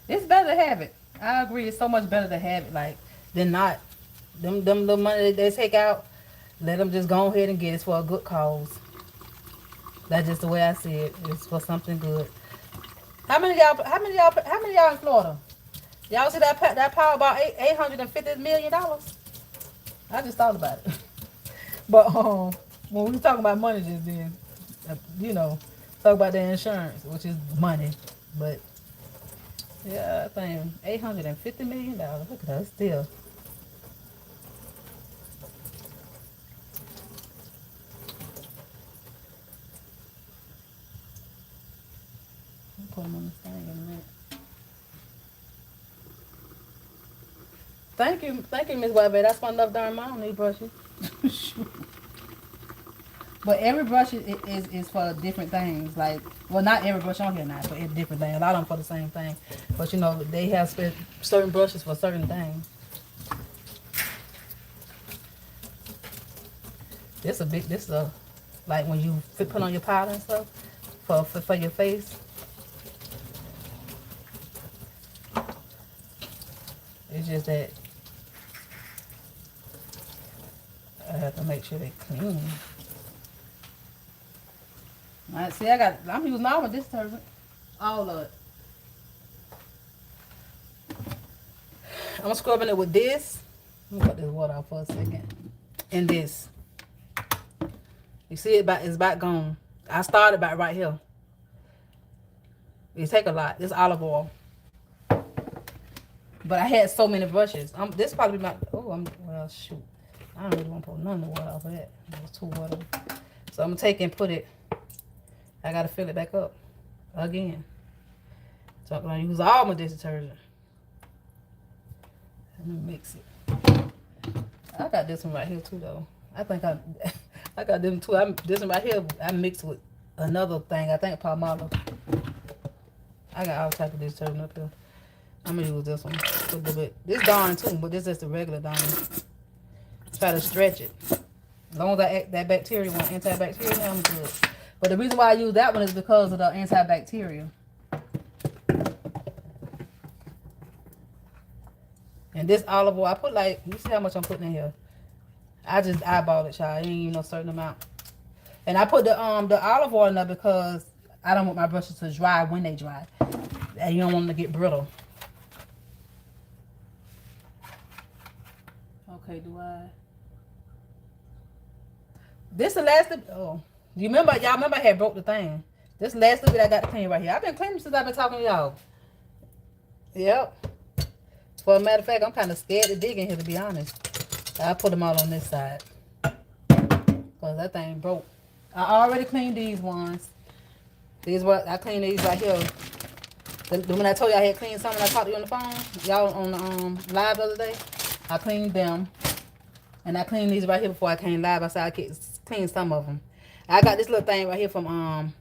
It's better to have it. I agree. It's so much better to have it, like, than not. Them the money they take out, let them just go ahead and get it for a good cause. That's just the way I see it. It's for something good. How many y'all in Florida? Y'all see that power about $850 million? I just thought about it. But when we talking about money just then, talk about the insurance, which is money, but. Yeah, I think $850 million. Look at that still. I'll put them on the thing in a minute. Thank you, Miss Whitebait. That's my enough darn mom need brushes. But every brush is for different things. Like, well, not every brush on here now, but it's different things. A lot of them for the same thing. But they have certain brushes for certain things. This is like when you put on your powder and stuff for your face. It's just that I have to make sure they're clean. Alright, see, I'm using all my detergent. All of it. I'm scrubbing it with this. Let me cut this water out for a second. And this. You see it's about gone. I started about right here. It take a lot. This olive oil. But I had so many brushes. This probably my, well, shoot. I don't really want to put none of the water off of that. It was too water. So I'm going to take and put it. I got to fill it back up again. So I'm going to use all my dish detergent. And mix it. I got this one right here too, though. I think I got them too. This one right here, I mixed with another thing. I think Palmolive. I got all type of dish detergent up here. I'm going to use this one a little bit. This Dawn too, but this is the regular Dawn. Try to stretch it. As long as that bacteria one, antibacterial, now I'm good. But the reason why I use that one is because of the antibacterial. And this olive oil, I put like, you see how much I'm putting in here? I just eyeball it, child. It ain't even no certain amount. And I put the olive oil in there because I don't want my brushes to dry when they dry. And you don't want them to get brittle. Okay, do I? This the last, y'all remember I had broke the thing. This last little bit I got to clean right here. I've been cleaning since I've been talking to y'all. Yep. For a matter of fact, I'm kind of scared to dig in here, to be honest. I put them all on this side. Because that thing broke. I already cleaned these ones. These what I clean these right here. When I told you I had cleaned some when I talked to you on the phone, y'all on the live the other day, I cleaned them. And I cleaned these right here before I came live. I said I could clean some of them. I got this little thing right here from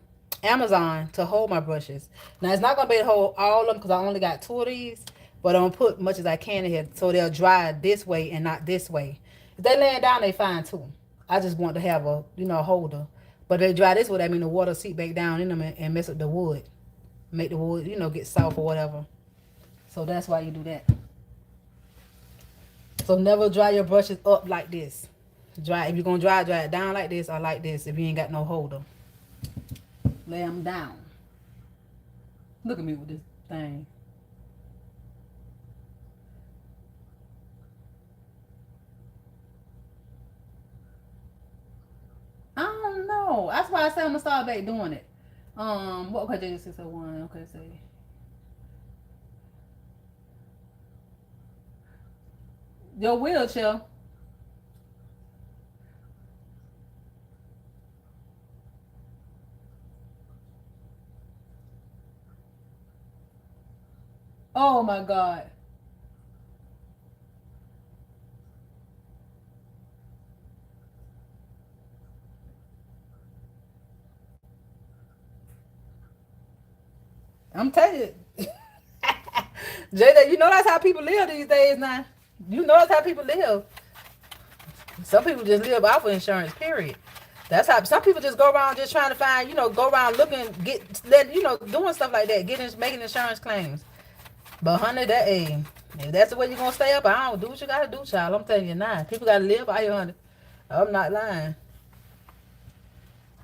Amazon to hold my brushes. Now it's not gonna be able to hold all of them because I only got 2 of these, but I'm gonna put much as I can in here so they'll dry this way and not this way. If they laying down, they fine too. I just want to have a holder, but they dry this way. That mean the water seep back down in them and mess up the wood, make the wood get soft or whatever. So that's why you do that. So never dry your brushes up like this. Dry if you're gonna dry it down like this or like this if you ain't got no holder. Lay them down. Look at me with this thing. I don't know. That's why I said I'm gonna start back doing it. What okay, JJ601, okay, say. Your wheelchair. Oh my God. I'm telling you. JJ, you know that's how people live these days now. You know that's how people live. Some people just live off of insurance, period. That's how some people just go around just trying to find, go around looking, doing stuff like that, making insurance claims. But honey, if that's the way you're gonna stay up, I don't do what you gotta do, child. I'm telling you now. People gotta live out here, honey. I'm not lying.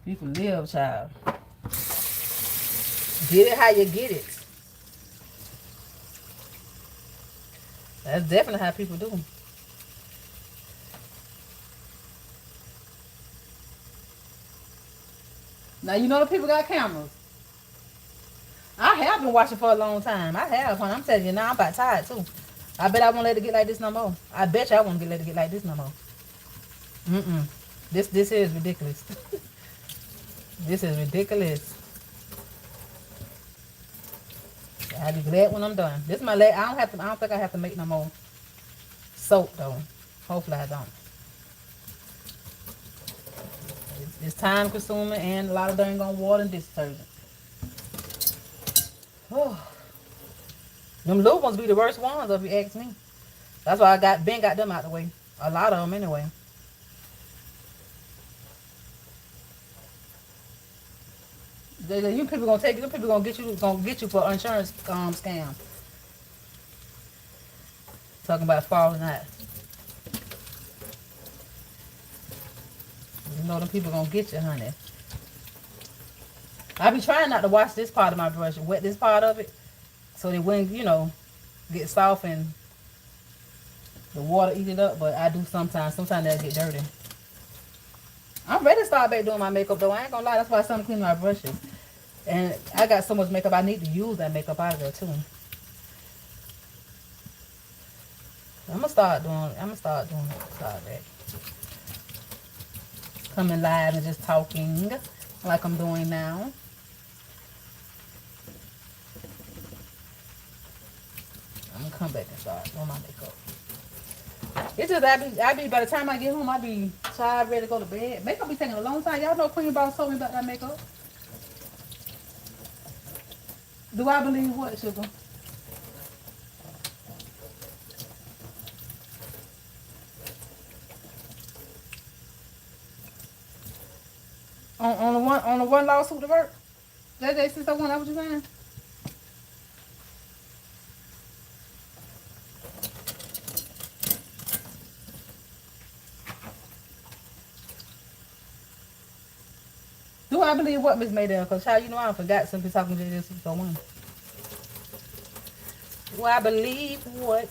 People live, child. Get it how you get it. That's definitely how people do. Now you know the people got cameras. I have been watching for a long time. I have, honey. I'm telling you now, I'm about tired too. I bet I won't let it get like this no more. I bet you I won't let it get like this no more. Mm-mm. This is ridiculous. This is ridiculous. I'll be glad when I'm done. This is my leg. I don't think I have to make no more soap though. Hopefully I don't. It's time consuming and a lot of dang on water and detergent. Oh. Them little ones be the worst ones if you ask me. That's why Ben got them out the way. A lot of them anyway. You people gonna take you people gonna get you for insurance scam. Talking about falling out. You know them people gonna get you, honey. I be trying not to wash this part of my brush and wet this part of it so they wouldn't, get soft and the water eat it up, but I do sometimes. Sometimes they'll get dirty. I'm ready to start back doing my makeup though. I ain't gonna lie, that's why I'm cleaning my brushes. And I got so much makeup I need to use that makeup out of there too. I'm gonna start back. Coming live and just talking like I'm doing now. I'm gonna come back and start doing my makeup. It's just I be by the time I get home I be tired, ready to go to bed. Makeup be taking a long time. Y'all know Queen Boss told me about that makeup. Do I believe what, sugar? On the one lawsuit to work? JJ 601, that what you saying? Do I believe what, Miss Maydell? Because child, you know I forgot simply talking to JJ 601. Do I believe what?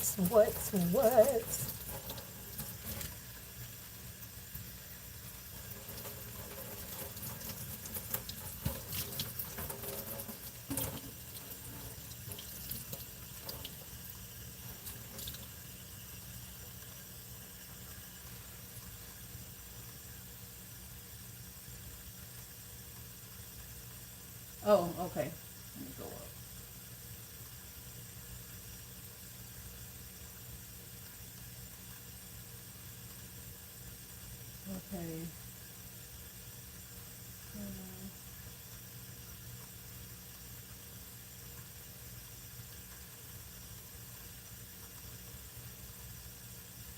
Oh, okay. Let me go up. Okay.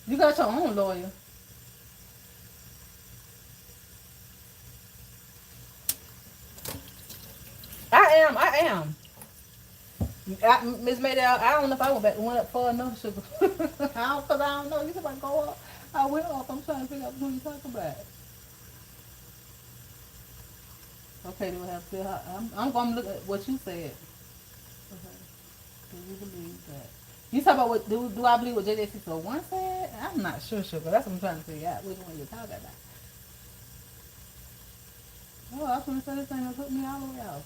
You got your own lawyer. I am. Miss Maydell, I don't know if I went up for enough sugar. Cause I don't know. You said I go up. I went up. I'm trying to figure out who you talking about. Okay, do I have to? I'm gonna look at what you said. Okay. Do you believe that? You talk about what? Do I believe what JJ601 said? I'm not sure, sugar. That's what I'm trying to figure out. Which one you're talking about? Oh, I was gonna say this thing that took me all the way off.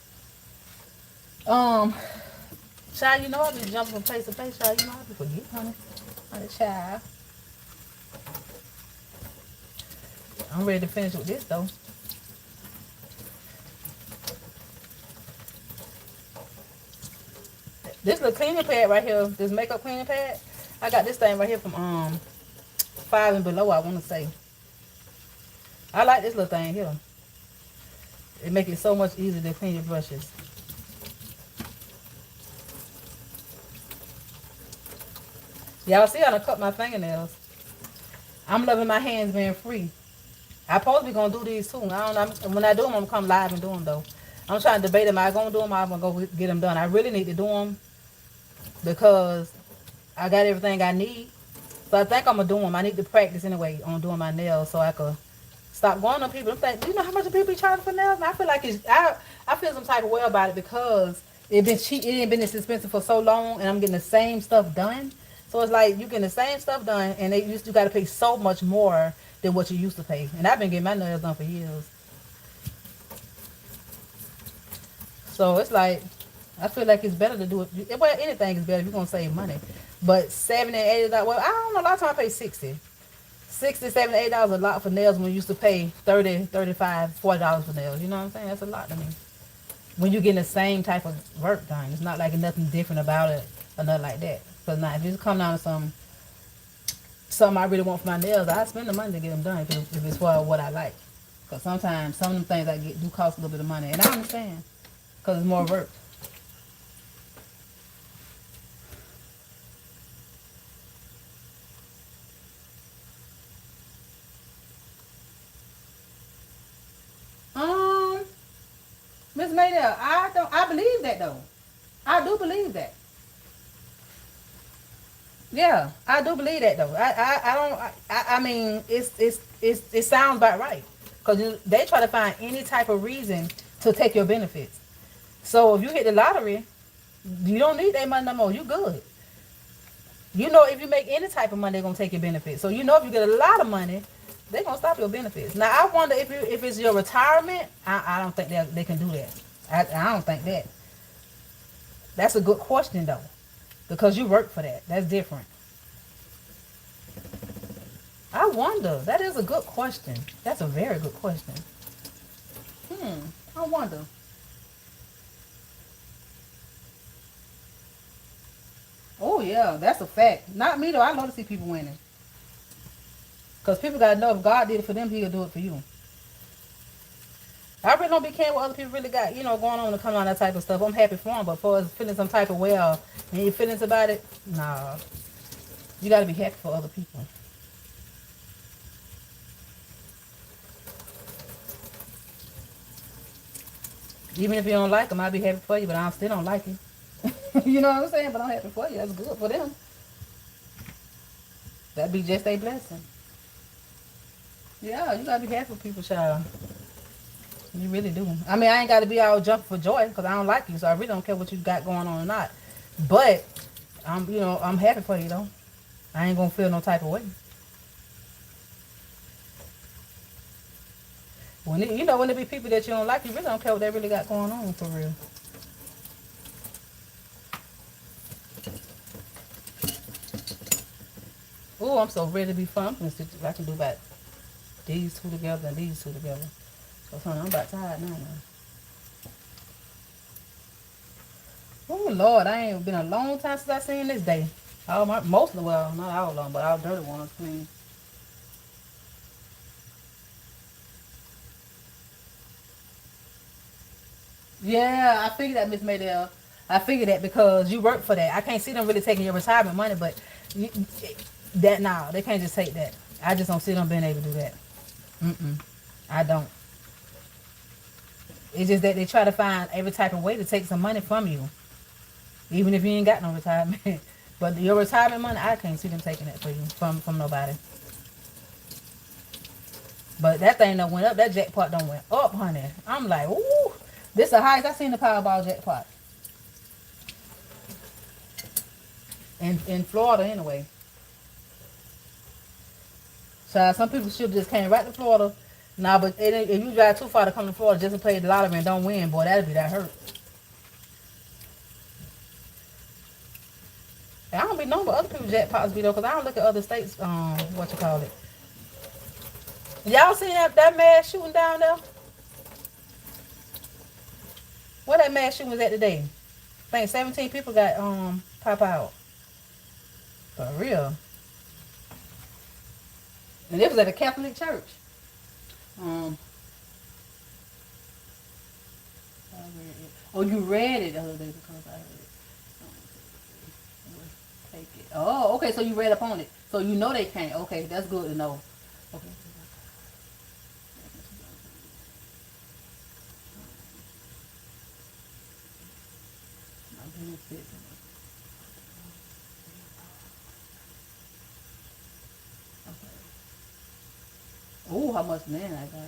Child, you know I be jumping from place to place, child. You know I be forget, honey. Honey, child. I'm ready to finish with this though. This little cleaning pad right here, this makeup cleaning pad, I got this thing right here from 5 and Below, I want to say. I like this little thing here. It make it so much easier to clean your brushes. Y'all see how I cut my fingernails? I'm loving my hands being free. I supposed to be gonna do these too. I don't know. When I do them, I'm gonna come live and do them though. I'm trying to debate am I gonna do them or I'm gonna go get them done. I really need to do them because I got everything I need. So I think I'm gonna do them. I need to practice anyway on doing my nails so I could stop going on people. I'm like, do you know how much people be charging for nails? And I feel like I feel some type of way about it because it been cheap. It ain't been this expensive for so long, and I'm getting the same stuff done. So it's like you getting the same stuff done, and you got to pay so much more than what you used to pay. And I've been getting my nails done for years. So it's like I feel like it's better to do it. Well, anything is better if you're gonna save money. But $70 and $80. Well, I don't know. A lot of times I pay 60. 60, 70, $80 a lot for nails when we used to pay 30, 35, $40 for nails. You know what I'm saying? That's a lot to me. When you're getting the same type of work done, it's not like nothing different about it or nothing like that. Because now, if you come down to something I really want for my nails, I spend the money to get them done if it's for what I like. Because sometimes some of them things I get do cost a little bit of money, and I understand because it's more work. Um, Miss Maydell, I believe that though. I do believe that. Yeah, I do believe that though. I don't. I mean, it sounds about right because they try to find any type of reason to take your benefits. So if you hit the lottery, you don't need that money no more. You good. You know, if you make any type of money, they're gonna take your benefits. So you know, if you get a lot of money, they're gonna stop your benefits. Now I wonder if it's your retirement. I don't think they can do that. I don't think that. That's a good question though, because you work for that. That's different. I wonder. That is a good question. That's a very good question. I wonder. Oh yeah, that's a fact. Not me though. I love to see people winning. Because people gotta know if God did it for them, He'll do it for you. I really don't be caring what other people really got, going on to come on that type of stuff. I'm happy for them, but for us feeling some type of way or any feelings about it, nah. You gotta be happy for other people. Even if you don't like them, I'll be happy for you, but I still don't like you. You know what I'm saying? But I'm happy for you. That's good for them. That'd be just a blessing. Yeah, you gotta be happy for people, child. You really do. I mean, I ain't gotta be all jumping for joy because I don't like you, so I really don't care what you got going on or not. But I'm happy for you though. I ain't gonna feel no type of way. When it be people that you don't like, you really don't care what they really got going on for real. Oh, I'm so ready to be fun. I can do about these two together and these two together. So, honey, I'm about tired now. Lord, I ain't been a long time since I seen this day. All my most of well, not all of them, but all dirty ones clean. Yeah, I figured that, Miss Maydell. I figured that because you work for that. I can't see them really taking your retirement money, but you, that now they can't just take that. I just don't see them being able to do that. Mm-mm. I don't. It's just that they try to find every type of way to take some money from you, even if you ain't got no retirement. But your retirement money, I can't see them taking that for you from nobody. But that thing done went up. That jackpot done went up, honey. I'm like, ooh, this the highest I seen the Powerball jackpot in Florida anyway. So some people should just came right to Florida. Nah, but if you drive too far to come to Florida just to play the lottery and don't win, boy, that'd be that hurt. And I don't be knowing what other people's jackpots be though, cause I don't look at other states. What you call it? Y'all seen that mass shooting down there? Where that mass shooting was at today? I think 17 people got pop out. For real. And it was at a Catholic church. Um, I read it. Oh, you read it the other day because I heard it. Take it. Oh, okay. So you read up on it. So you know they can't. Okay, that's good to know. Okay. Oh, how much land I got?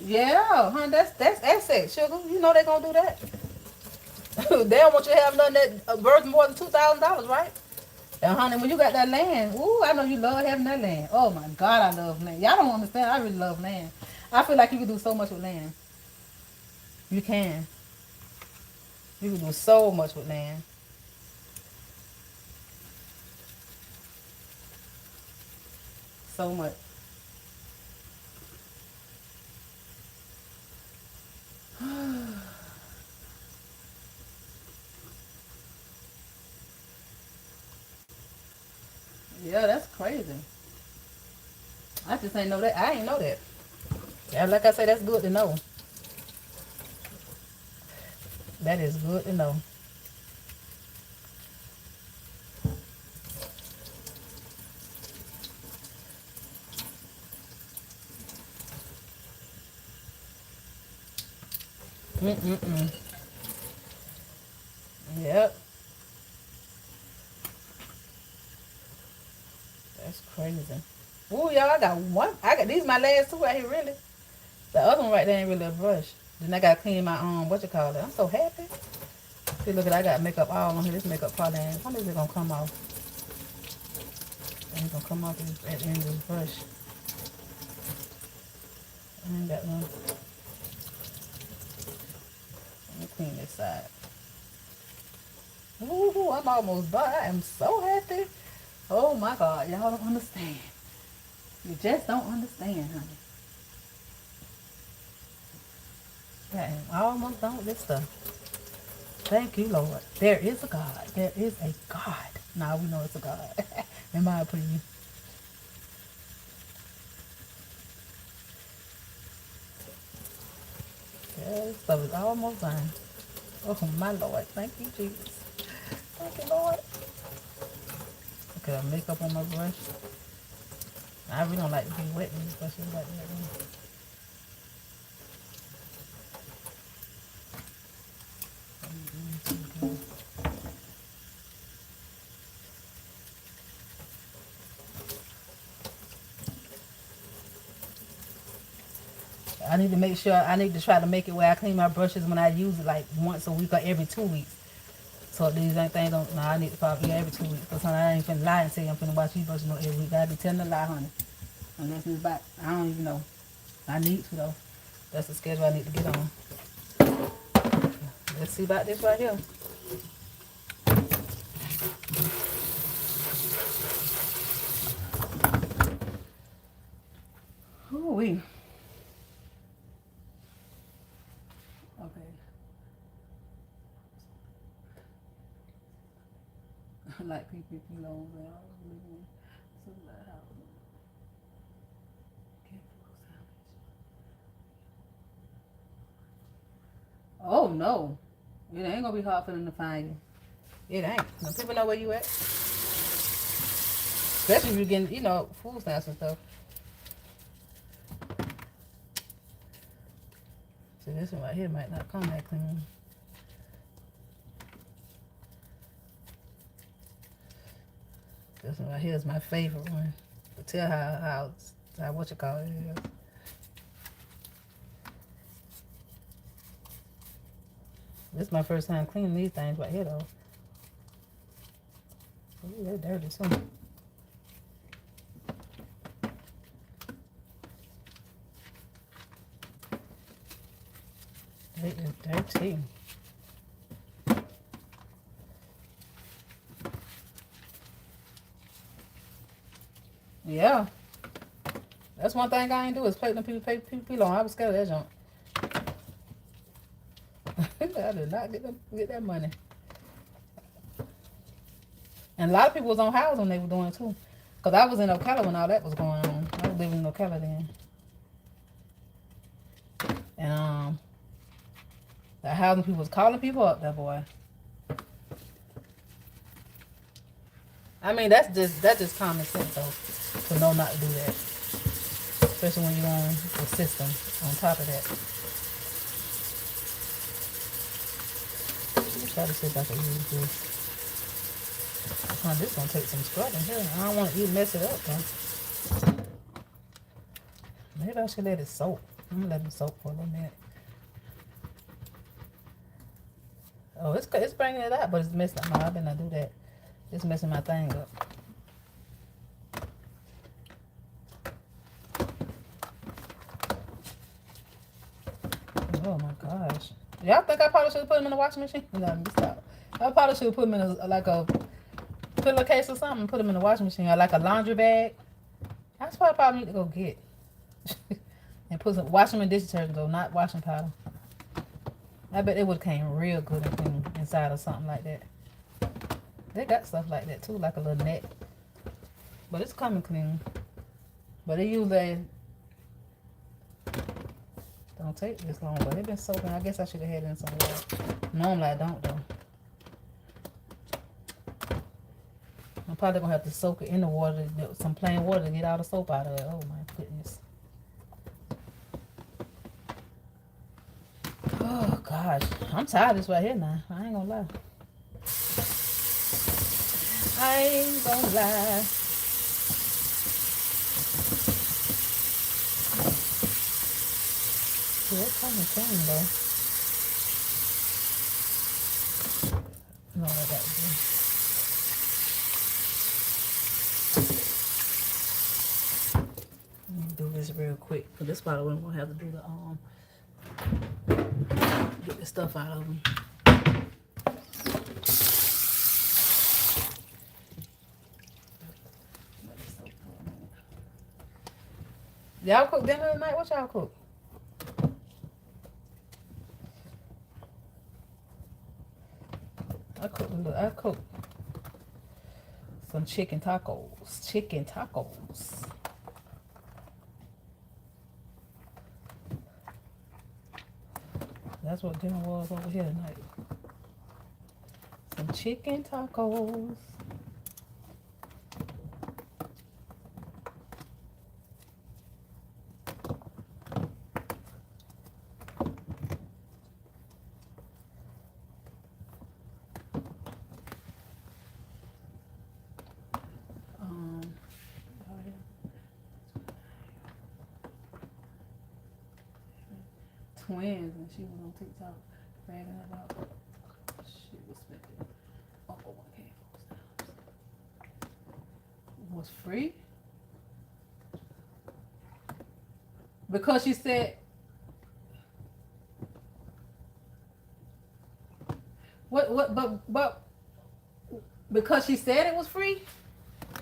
Yeah, honey, that's asset, sugar. You know they gonna do that. They don't want you to have nothing that worth more than $2,000, right? And honey, when you got that land, ooh, I know you love having that land. Oh my God, I love land. Y'all don't understand. I really love land. I feel like you can do so much with land. You can. You can do so much with land. So much. Yeah, that's crazy. I just ain't know that. I ain't know that. Yeah, like I say, that's good to know. That is good to know. Mm-mm-mm. Yep. That's crazy. Ooh, y'all, I got one. I got these my last two right here, really. The other one right there ain't really a brush. Then I got to clean my, what you call it? I'm so happy. See, look at I got makeup all on here. This makeup probably ain't, when is it going to come off? It's going to come off at the end of this brush. I ain't got none. Let me clean this side. Ooh, I'm almost done. I am so happy. Oh my God, y'all don't understand. You just don't understand, honey. I am almost done with this stuff. Thank you, Lord. There is a God. There is a God. Now we know it's a God. In my opinion. Yeah, this stuff is almost done. Oh my Lord. Thank you, Jesus. Thank you, Lord. Okay, makeup on my brush. I really don't like to be wet in these brushes like that. I need to make sure, I need to try to make it where I clean my brushes when I use it like once a week or every 2 weeks. So these ain't things don't, no, I need to probably every 2 weeks. Because honey, I ain't finna lie and say I'm finna wash these brushes no every week. I be telling a lie, honey. Unless it's back. I don't even know. I need to though. That's the schedule I need to get on. Let's see about this right here. Ooh-wee. Okay. like PPP loans. Oh no, it ain't gonna be hard for them to find you. It ain't. No people know where you at, especially if you're getting, food stamps and stuff. See, this one right here might not come that clean. This one right here is my favorite one. To tell how what you call it is. This is my first time cleaning these things right here, though. Ooh, they're dirty, too. They is dirty. Yeah. That's one thing I ain't do is play them people on. I was scared of that junk. I did not get that money. And a lot of people was on house when they were doing it too. Because I was in Ocala when all that was going on. I was living in Ocala then. And the housing people was calling people up there, boy. I mean, that's just common sense though, to know not to do that. Especially when you're on the system on top of that. Let me try to see if I can use this. This is gonna take some scrubbing here. I don't want to mess it up though. Maybe I should let it soak. I'm gonna let it soak for a little minute. Oh, it's bringing it out, but it's messing up. No, I better not do that. It's messing my thing up. Oh my gosh. Y'all think I probably should have put them in the washing machine? No, let me stop. I probably should have put them in a pillowcase or something, put them in the washing machine, or like a laundry bag. That's what I probably need to go get. And put some, wash them in dish detergent though, not washing powder. I bet it would have came real good and clean inside or something like that. They got stuff like that too, like a little net. But it's coming clean. But it usually don't take this long, but they've been soaking. I guess I should have had it in some water. Normally I don't though. I'm probably gonna have to soak it in the water, some plain water to get all the soap out of it. Oh my goodness. Oh gosh. I'm tired of this right here now. I ain't gonna lie. I ain't gonna lie. Yeah, it's kind of clean though. No, I got to do. Let me do this real quick, because this probably wouldn't have to do the get the stuff out of them. Y'all cook dinner tonight? What y'all cook? I cook some chicken tacos. Chicken tacos. That's what dinner was over here tonight. Some chicken tacos. Twins, and she was on TikTok bragging about she was spending was free because she said but because she said it was free.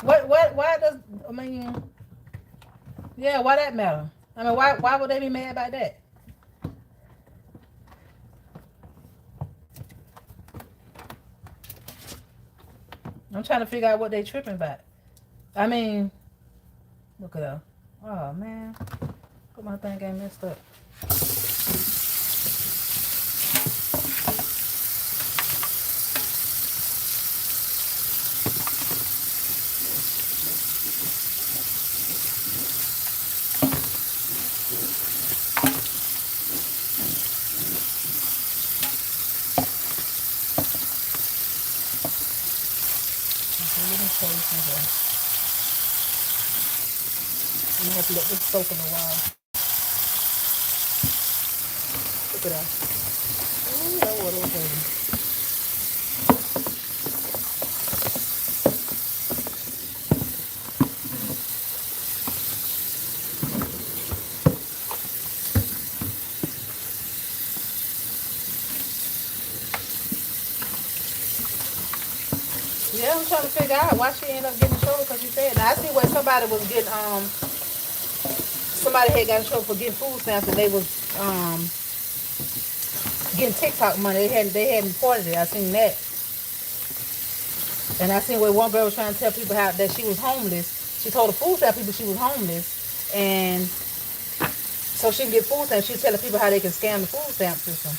Why does yeah, why that matter? I mean, why would they be mad about that? I'm trying to figure out what they tripping about. I mean, look at that. Oh man, put my thing getting messed up. Okay, let me show you something. I'm gonna have to let this soak in a while. Look at that. Ooh, that water was dirty. Yeah, I'm trying to figure out why she ended up getting in trouble because she said. Now I see where somebody was getting somebody had got in trouble for getting food stamps and they was getting TikTok money. They hadn't reported it. I seen that. And I seen where one girl was trying to tell people how that she was homeless. She told the food stamp people she was homeless, and so she can get food stamps. She was telling people how they can scam the food stamp system,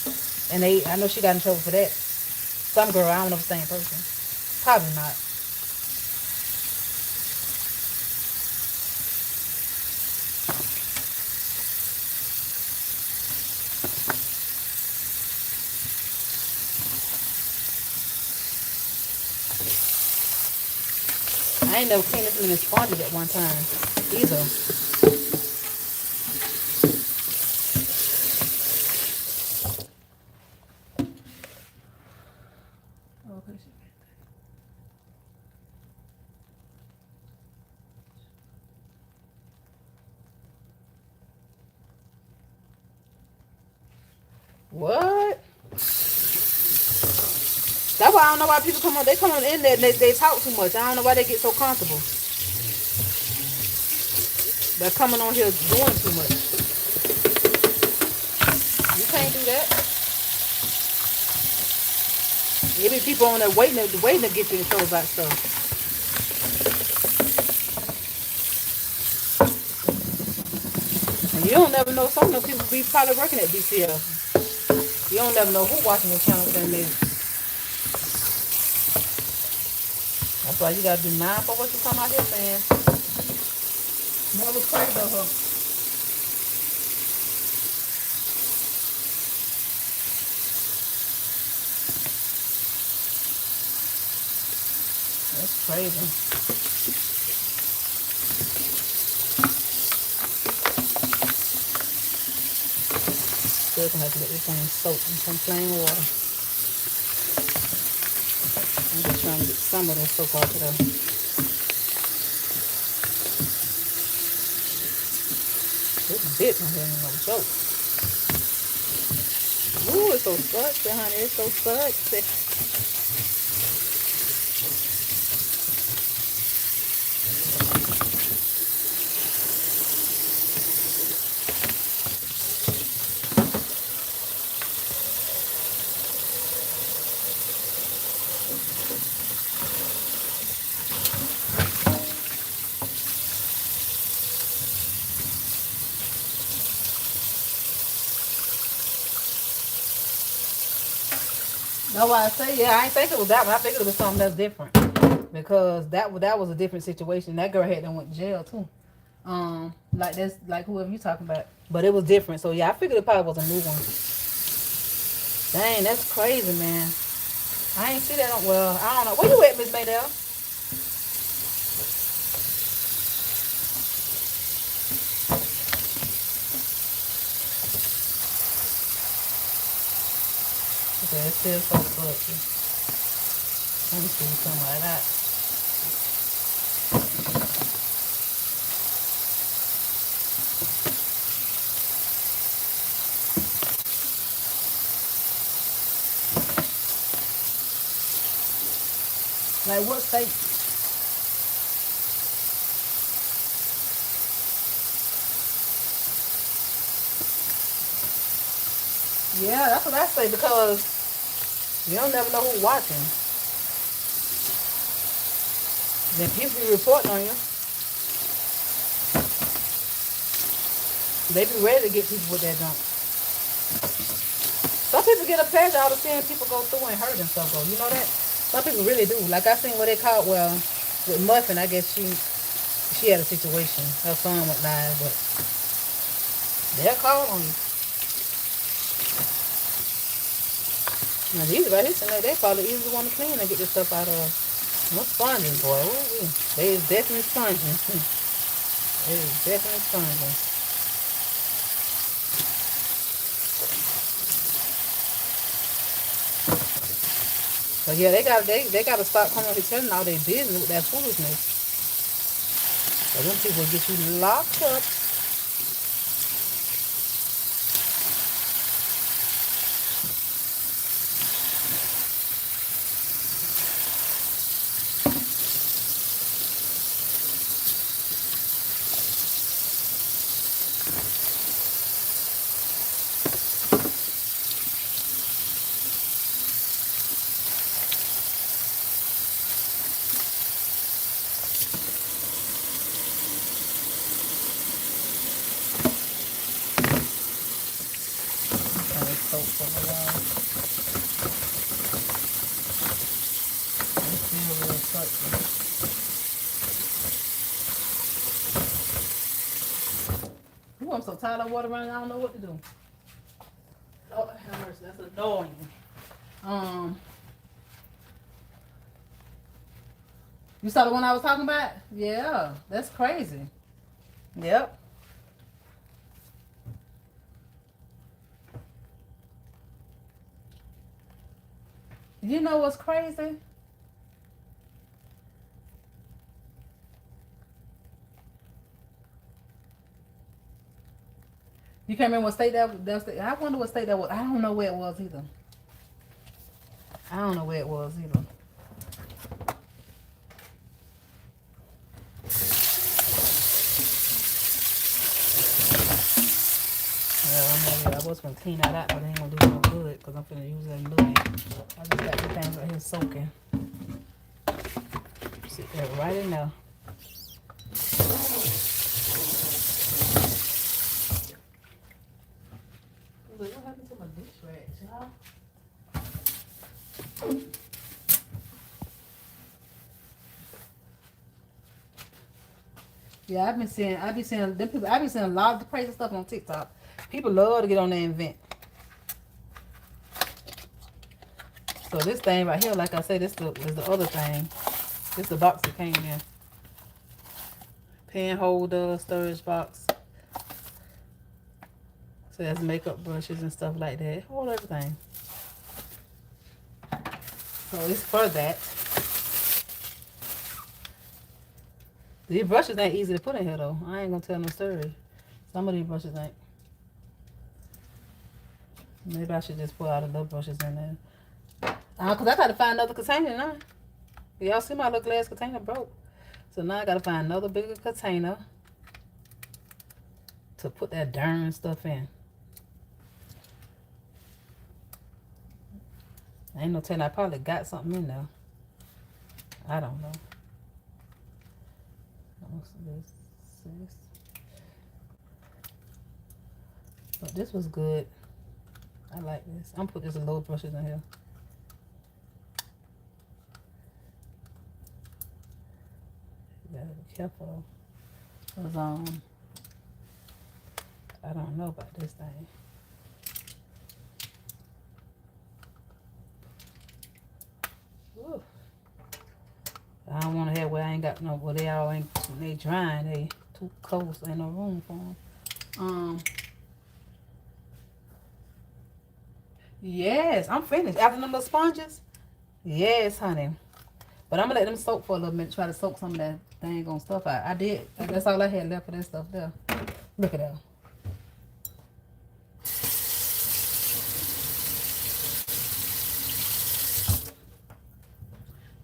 and I know she got in trouble for that. Some girl, I don't know if it's the same person. Probably not. I ain't never cleaned this many sponges at one time either. What? That's why I don't know why people come on. They come on the internet and they talk too much. I don't know why they get so comfortable. They're coming on here doing too much. You can't do that. There be people on there waiting to get you in trouble about stuff. And you don't never know. Some of those people be probably working at BCL. You don't never know who watching those channels and they. That's why you gotta be mindful what you come out here saying. Never crazy of her. That's crazy. Still gonna have to let this thing soak in some plain water. I'm just trying to get some of that soak off of there. This bit my hair ain't no joke. Ooh, it's so sexy, honey. It's so sexy. That's why I say, yeah, I ain't think it was that one. I think it was something that's different. Because that was a different situation. That girl had done went to jail too. Like this, like whoever you talking about. But it was different. So yeah, I figured it probably was a new one. Dang, that's crazy, man. I ain't see that on, well, I don't know. Where you at, Miss Maydell? Okay, it's still so fluffy. Let me see something like that. Like what state? Yeah, that's what I say because you don't never know who's watching. Then people be reporting on you. They be ready to get people with that junk. Some people get a pleasure out of seeing people go through and hurt and stuff though. You know that? Some people really do. Like I seen what they caught, well, with Muffin, I guess she had a situation. Her son went live, but they'll call on you. Now these right here, they probably easily want to clean and get this stuff out of. No sponges, boy. Ooh, they is definitely sponging. They is definitely sponging. But yeah, they gotta stop coming to telling all their business with that foolishness. So them people get you locked up. And it's soap for a while. It's still real touchy. Ooh, I'm so tired of water running. I don't know what to do. Oh, have mercy. That's annoying. You saw the one I was talking about? Yeah, that's crazy. Yep. You know what's crazy? You can't remember what state that was. I wonder what state that was. I don't know where it was either. I don't know where it was either. Yeah, I was gonna clean that out, but it ain't gonna do no good because I'm finna use that lily. I just got the things right here soaking. Sit there right in there. What happened to my dish rack, y'all? Yeah, I be seeing them people. I be seeing a lot of the crazy stuff on TikTok. People love to get on there and vent. So this thing right here, like I said, this is the other thing. This the box that came in. Pen holder, storage box. So that's makeup brushes and stuff like that. Hold everything. So it's for that. These brushes ain't easy to put in here though. I ain't gonna tell no story. Some of these brushes ain't. Maybe I should just put all the little brushes in there. Cause I gotta find another container now. Y'all see my little glass container broke. So now I gotta find another bigger container to put that darn stuff in. I ain't no telling. I probably got something in there. I don't know. But this was good. I like this. I'm gonna put this little brushes in here. You gotta be careful. Cause I don't know about this thing. Ooh. I don't want to have where I ain't got no. Well, they all ain't. They drying. They too close. Ain't no room for them. Yes, I'm finished. After them little sponges. Yes, honey. But I'm gonna let them soak for a little minute. Try to soak some of that thing on stuff out. I did. That's all I had left for that stuff there. Look at that.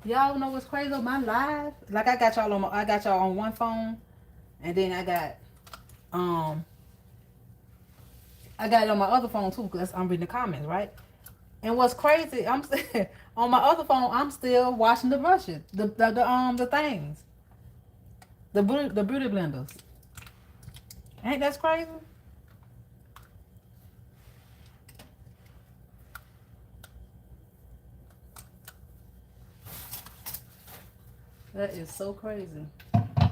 Y'all know what's crazy on my live? Like I got y'all on one phone, and then I got it on my other phone too, because I'm reading the comments, right? And what's crazy, I'm on my other phone, I'm still washing the brushes, the things, the beauty blenders. Ain't that crazy? That is so crazy. I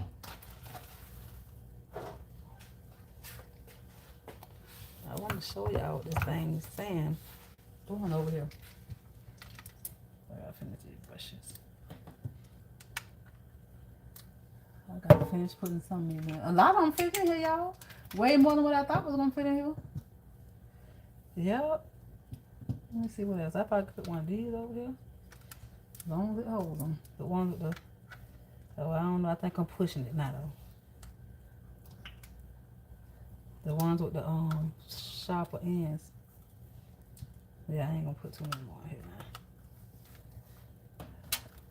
want to show y'all what this thing is saying. Doing over here. I gotta finish these brushes. I gotta finish putting some in there. A lot of them fit in here, y'all. Way more than what I thought was gonna fit in here. Yep. Let me see what else. I probably could put one of these over here. As long as it holds them. The ones with the. Oh, I don't know. I think I'm pushing it now though. The ones with the sharper ends. Yeah, I ain't gonna put too many more in here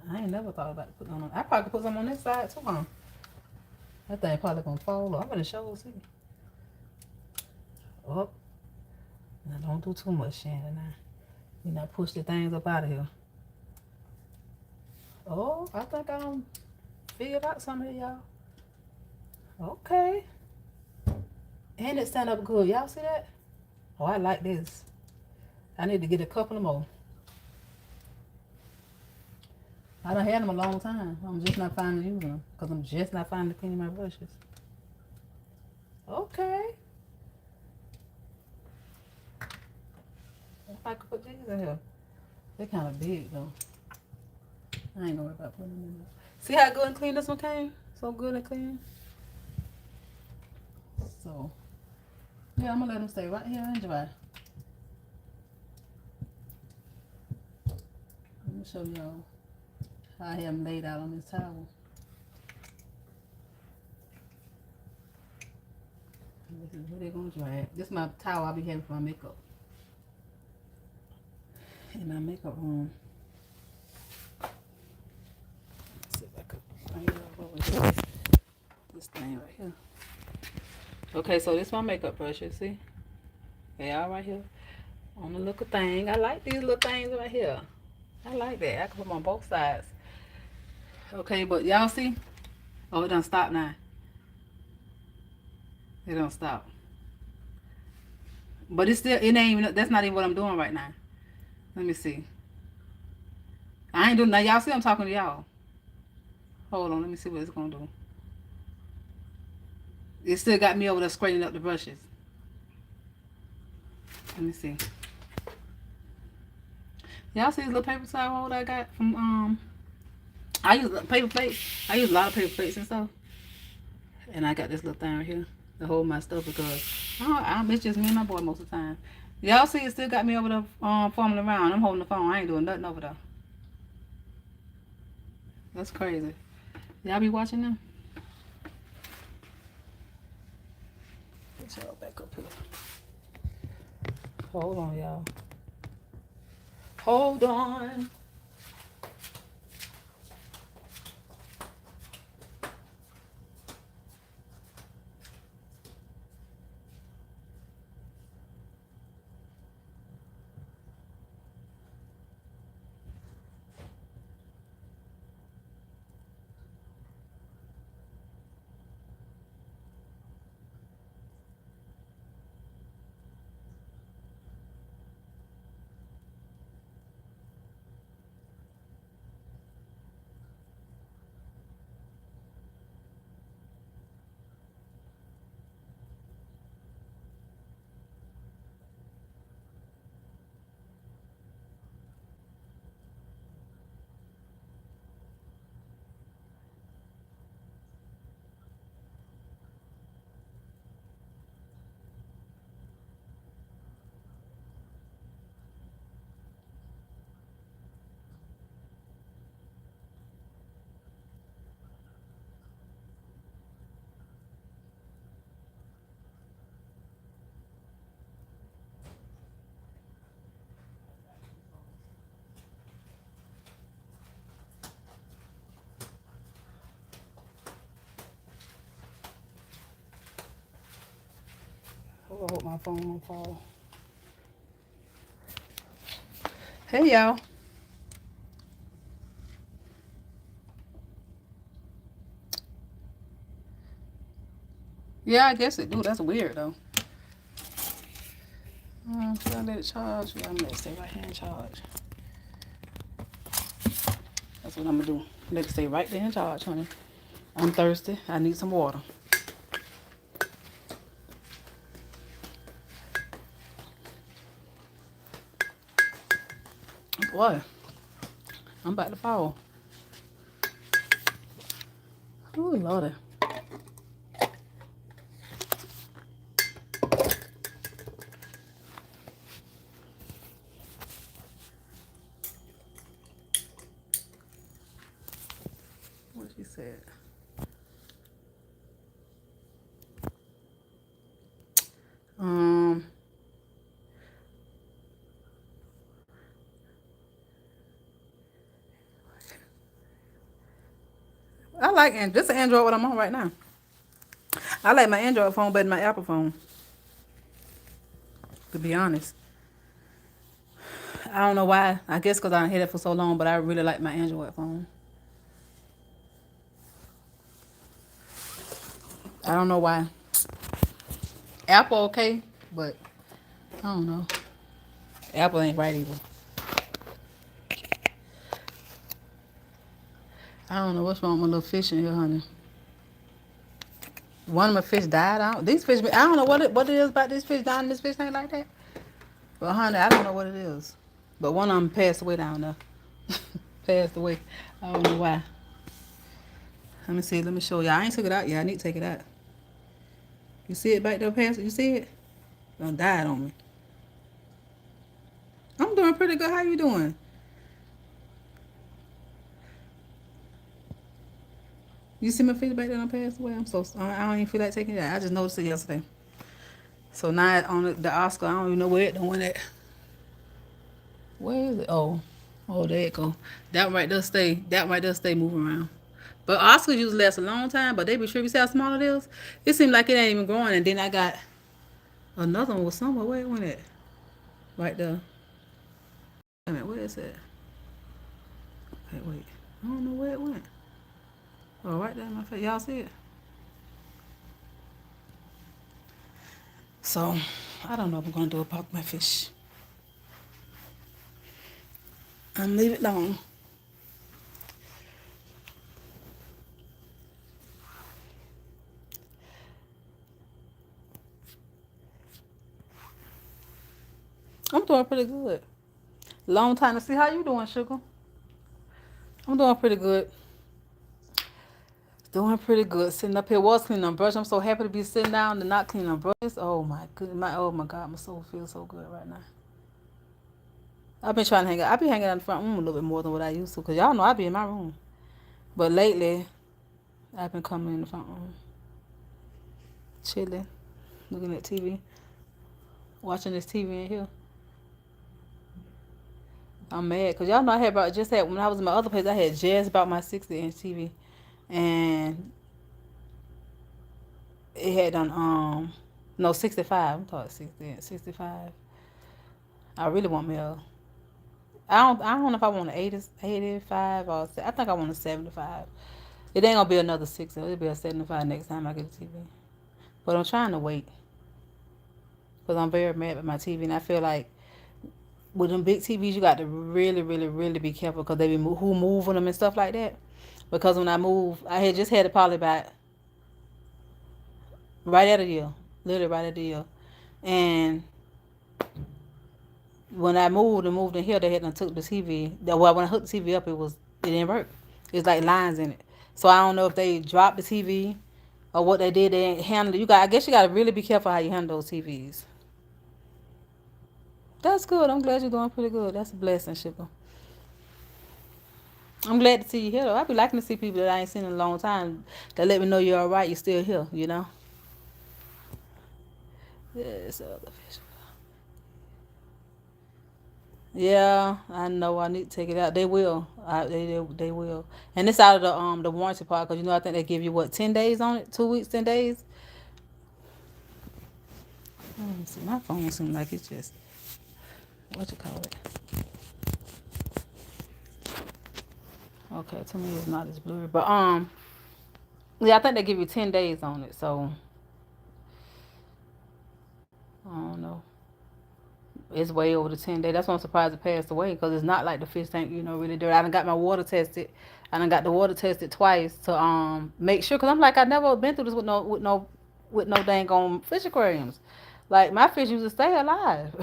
now. I ain't never thought about putting on. I probably could put some on this side too, huh? That thing probably gonna fall. I'm gonna show see. Up. Now don't do too much, Shannon. Now you not push the things up out of here. Oh, I think I figured out something here, y'all. Okay. And it stand up good. Y'all see that? Oh, I like this. I need to get a couple of more. I done had them a long time. I'm just not finding using them. Because I'm just not finding cleaning my brushes. Okay. If I could put these in here. They're kind of big though. I ain't gonna worry about putting them in there. See how good and clean this one came? So good and clean. So, yeah, I'm gonna let them stay right here and dry. Let me show y'all how I have them laid out on this towel. This is where they're gonna dry at. This is my towel I'll be having for my makeup. In my makeup room. Let's see if I could bring it over here. This thing right here. Okay, so this is my makeup brush, you see? They all right here on the little thing. I like these little things right here. I like that. I can put them on both sides. Okay, but y'all see? Oh, it done stop now. It don't stop. But it's still, it ain't even, that's not even what I'm doing right now. Let me see. I ain't doing, now y'all see I'm talking to y'all. Hold on, let me see what it's gonna do. It still got me over there straightening up the brushes. Let me see. Y'all see this little paper towel holder I got from, I use paper plates. I use a lot of paper plates and stuff. And I got this little thing right here to hold my stuff because it's just me and my boy most of the time. Y'all see it still got me over there fumbling around. I'm holding the phone. I ain't doing nothing over there. That's crazy. Y'all be watching them? Get y'all back up here. Hold on, y'all. Hold on. I hope my phone won't fall. Hey, y'all. Yeah, I guess it do. That's weird, though. Should I let it charge? Yeah, I'm going to stay right here and charge. That's what I'm going to do. Let it stay right there and charge, honey. I'm thirsty. I need some water. Boy, I'm about to fall. Oh, Lordy. What she said. Um, I like this is Android what I'm on right now. I like my Android phone better than my Apple phone. To be honest, I don't know why. I guess because I had it for so long, but I really like my Android phone. I don't know why. Apple okay, but I don't know. Apple ain't right either. I don't know what's wrong with my little fish in here, honey. One of my fish died out. These fish, I don't know what it is about this fish dying. This fish ain't like that. But honey, I don't know what it is. But one of them passed away down there. Passed away. I don't know why. Let me see. Let me show you. I ain't took it out yet. I need to take it out. You see it back there, Pastor? You see it? Done died on me. I'm doing pretty good. How you doing? You see my fish back there? I passed away. I'm so. I don't even feel like taking it out. I just noticed it yesterday. So now on the Oscar, I don't even know where it went at. Where is it? Oh, there it go. That right there stay. That right there stay moving around. But Oscars usually last a long time. But they be sure you see how small it is. It seemed like it ain't even growing. And then I got another one with somewhere. Where it went at? Right there. Wait a minute. Where is it? Wait. I don't know where it went. Oh, right there in my face. Y'all see it? So, I don't know what I'm going to do about my fish. I'm leave it alone. I'm doing pretty good. Long time to see. How you doing, sugar? I'm doing pretty good. Doing pretty good. Sitting up here was cleaning on brush. I'm so happy to be sitting down and not cleaning on brushes. Oh my goodness. Oh my God. My soul feels so good right now. I've been trying to hang out. I be hanging out in the front room a little bit more than what I used to. Because y'all know I be in my room. But lately, I've been coming in the front room. Chilling. Looking at TV. Watching this TV in here. I'm mad. Because y'all know I had when I was in my other place, I had just about my 60-inch TV. And it had done, no, 65. I'm talking 60, 65. I really want me a, I don't know if I want an 85 or, I think I want a 75. It ain't gonna be another 60. It'll be a 75 next time I get a TV. But I'm trying to wait. Because I'm very mad with my TV. And I feel like with them big TVs, you got to really, really, really be careful. Because they be who moving them and stuff like that. Because when I move, I had just had it probably about right at a year. Literally right at a year. And when I moved in here, they had took the TV. Well, when I hooked the TV up, it didn't work. It's like lines in it. So I don't know if they dropped the TV or what they did. They didn't handle it. I guess you got to really be careful how you handle those TVs. That's good. I'm glad you're doing pretty good. That's a blessing, Sugar. I'm glad to see you here, though. I be liking to see people that I ain't seen in a long time that let me know you're all right. You're still here, you know? Yes, other fish. Yeah, I know. I need to take it out. They will. They will. And it's out of the warranty part because I think they give you what 10 days on it, 2 weeks, 10 days. Let me see. My phone seems like it's just what you call it. Okay, to me it's not as blurry. But yeah, I think they give you 10 days on it, so I don't know. It's way over the 10 day. That's why I'm surprised it passed away because it's not like the fish tank, really dirty. I done got my water tested. I done got the water tested twice to make sure because I'm like I never been through this with no dang on fish aquariums. Like my fish used to stay alive,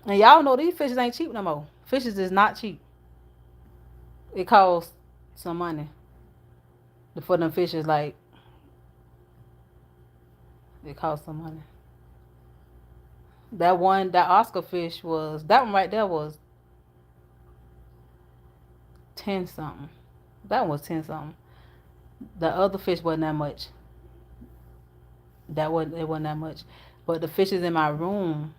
and y'all know these fishes ain't cheap no more. Fishes is not cheap. It costs some money for them fishes. Like it costs some money. That Oscar fish that one right there was 10 something. That one was 10 something. The other fish wasn't that much. It wasn't that much. But the fishes in my room,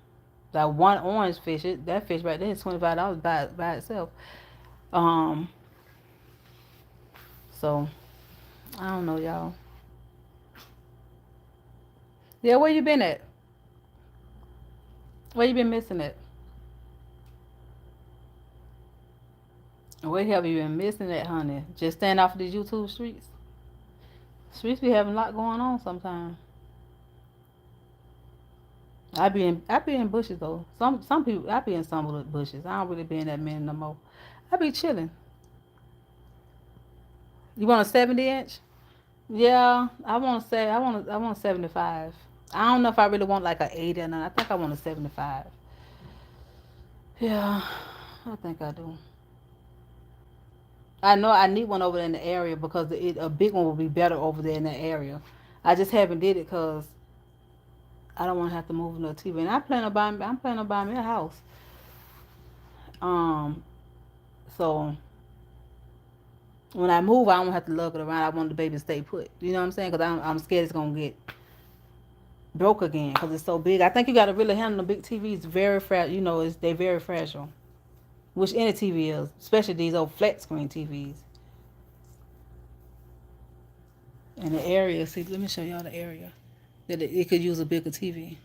that one orange fish, that fish right there is $25 by itself. Um, so I don't know, y'all. Yeah, where you been at? Where you been missing it? Where have you been missing it, honey? Just stand off of these YouTube streets. Streets be having a lot going on sometimes. I be in bushes though. Some people I be in some of the bushes. I don't really be in that many no more. I be chilling. You want a 70 inch? Yeah, I want 75. I don't know if I really want like a 80 or not. I think I want a 75. Yeah, I think I do. I know I need one over there in the area because a big one will be better over there in that area. I just haven't did it because I don't want to have to move no TV. And I'm planning on buying me a house. Um, so when I move, I don't have to lug it around. I want the baby to stay put. You know what I'm saying? Because I'm scared it's gonna get broke again because it's so big. I think you got to really handle the big TVs very fragile. They very fragile, which any TV is, especially these old flat screen TVs. And the area, see, let me show y'all the area that it could use a bigger TV.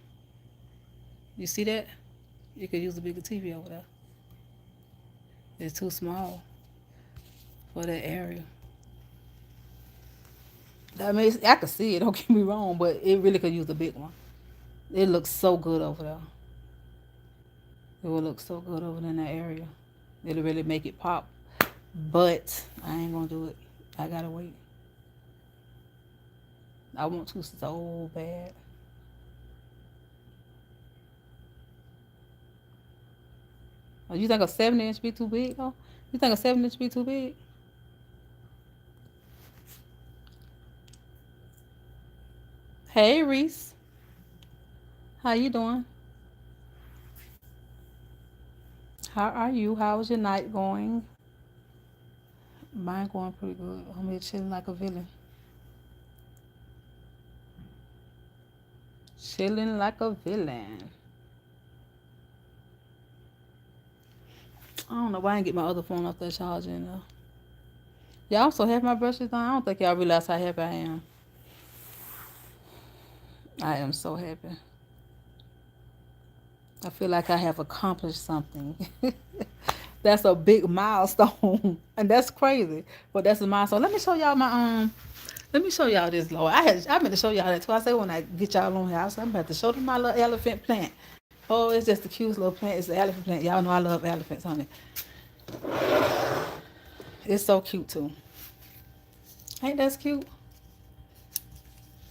You see that? It could use a bigger TV over there. It's too small for that area. I mean, I could see it. Don't get me wrong, but it really could use a big one. It looks so good over there. It will look so good over there in that area. It'll really make it pop. But I ain't gonna do it. I gotta wait. I want to so bad. Oh, you think a 70 inch be too big though? You think a 7 inch be too big? Hey Reese, how you doing? How are you? How's your night going? Mine going pretty good. I'm here chilling like a villain. Chilling like a villain. I don't know why I didn't get my other phone off that charger in there. Y'all, I'm so happy my brush is done. I don't think y'all realize how happy I am. I am so happy. I feel like I have accomplished something. That's a big milestone. And that's crazy. But that's a milestone. Let me show y'all this, Lord. I meant to show y'all that too. I said when I get y'all on here, I'm about to show them my little elephant plant. Oh, it's just the cutest little plant. It's the elephant plant. Y'all know I love elephants, honey. It's so cute too. Ain't that cute?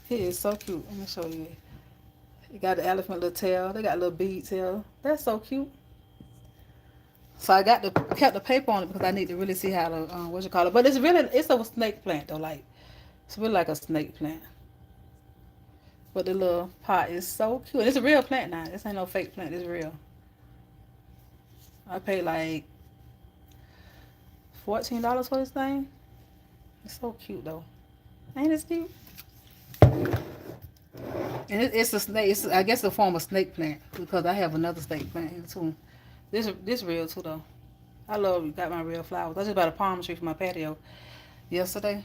It is so cute. Let me show you. It got the elephant little tail. They got little bead tail. That's so cute. So I kept the paper on it because I need to really see how to what you call it. But it's a snake plant though. Like it's really like a snake plant. But the little pot is so cute. And it's a real plant now. This ain't no fake plant. It's real. I paid like $14 for this thing. It's so cute though. Ain't it cute? And it's a snake. I guess a form of snake plant because I have another snake plant here too. This real too though. I got my real flowers. I just bought a palm tree for my patio yesterday.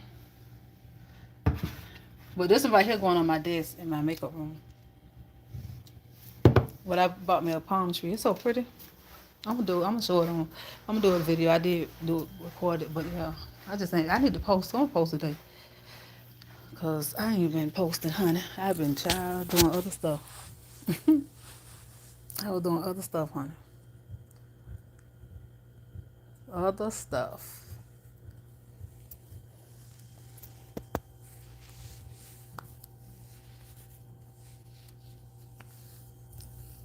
But this one right here going on my desk in my makeup room. But I bought me a palm tree. It's so pretty. I'm gonna show it on. I'm gonna do a video. I did do it, record it, but yeah, I just think I need to post. I'm gonna post today, cause I ain't been posting, honey. I've been child doing other stuff. I was doing other stuff, honey. Other stuff.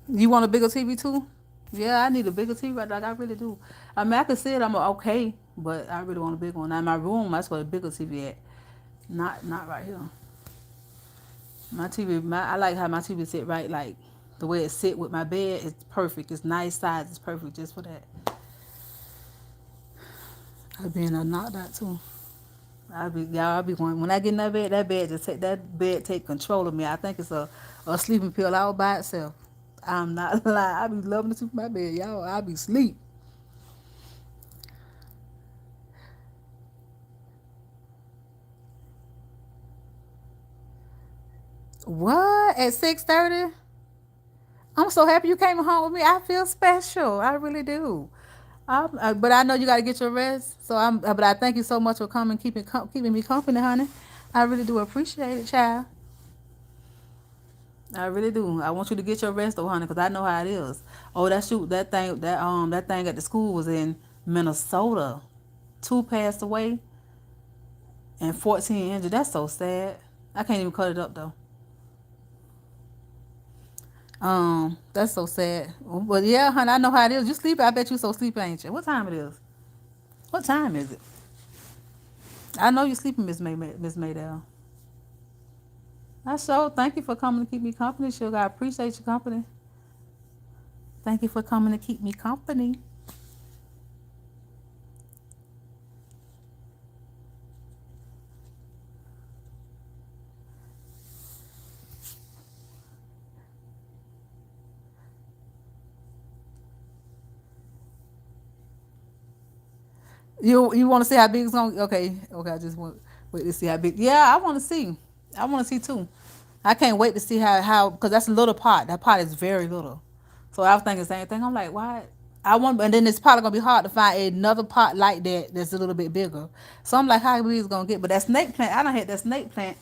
You want a bigger TV too? Yeah, I need a bigger TV. Like I really do. I mean, I can see it. I'm okay, but I really want a big one. Now in my room, that's where the bigger TV at. Not right here. My TV. I like how my TV sit right. Like the way it sit with my bed. It's perfect. It's nice size. It's perfect just for that. I be in a knocked out too. I be going when I get in that bed just take that bed take control of me. I think it's a sleeping pill all by itself. I'm not lying. I be loving to sleep in my bed, y'all. I be sleep. What at 6:30? I'm so happy you came home with me. I feel special. I really do. But I know you got to get your rest. So but I thank you so much for coming, keeping me company, honey. I really do appreciate it, child. I really do. I want you to get your rest, though, honey, because I know how it is. Oh, that thing at the school was in Minnesota. 2 passed away and 14 injured. That's so sad. I can't even cut it up though. That's so sad. But yeah, honey, I know how it is. You sleep. I bet you so sleepy, ain't you? What time it is? What time is it? I know you sleeping, Miss Maydell. I so thank you for coming to keep me company, sugar. I appreciate your company. Thank you for coming to keep me company. You want to see how big it's gonna? Okay. I just want wait to see how big. Yeah, I want to see. I want to see too. I can't wait to see how because that's a little pot. That pot is very little. So I was thinking the same thing. I'm like, why? I want, and then it's probably gonna be hard to find another pot like that that's a little bit bigger. So I'm like, how big is gonna get? But that snake plant, I don't had that snake plant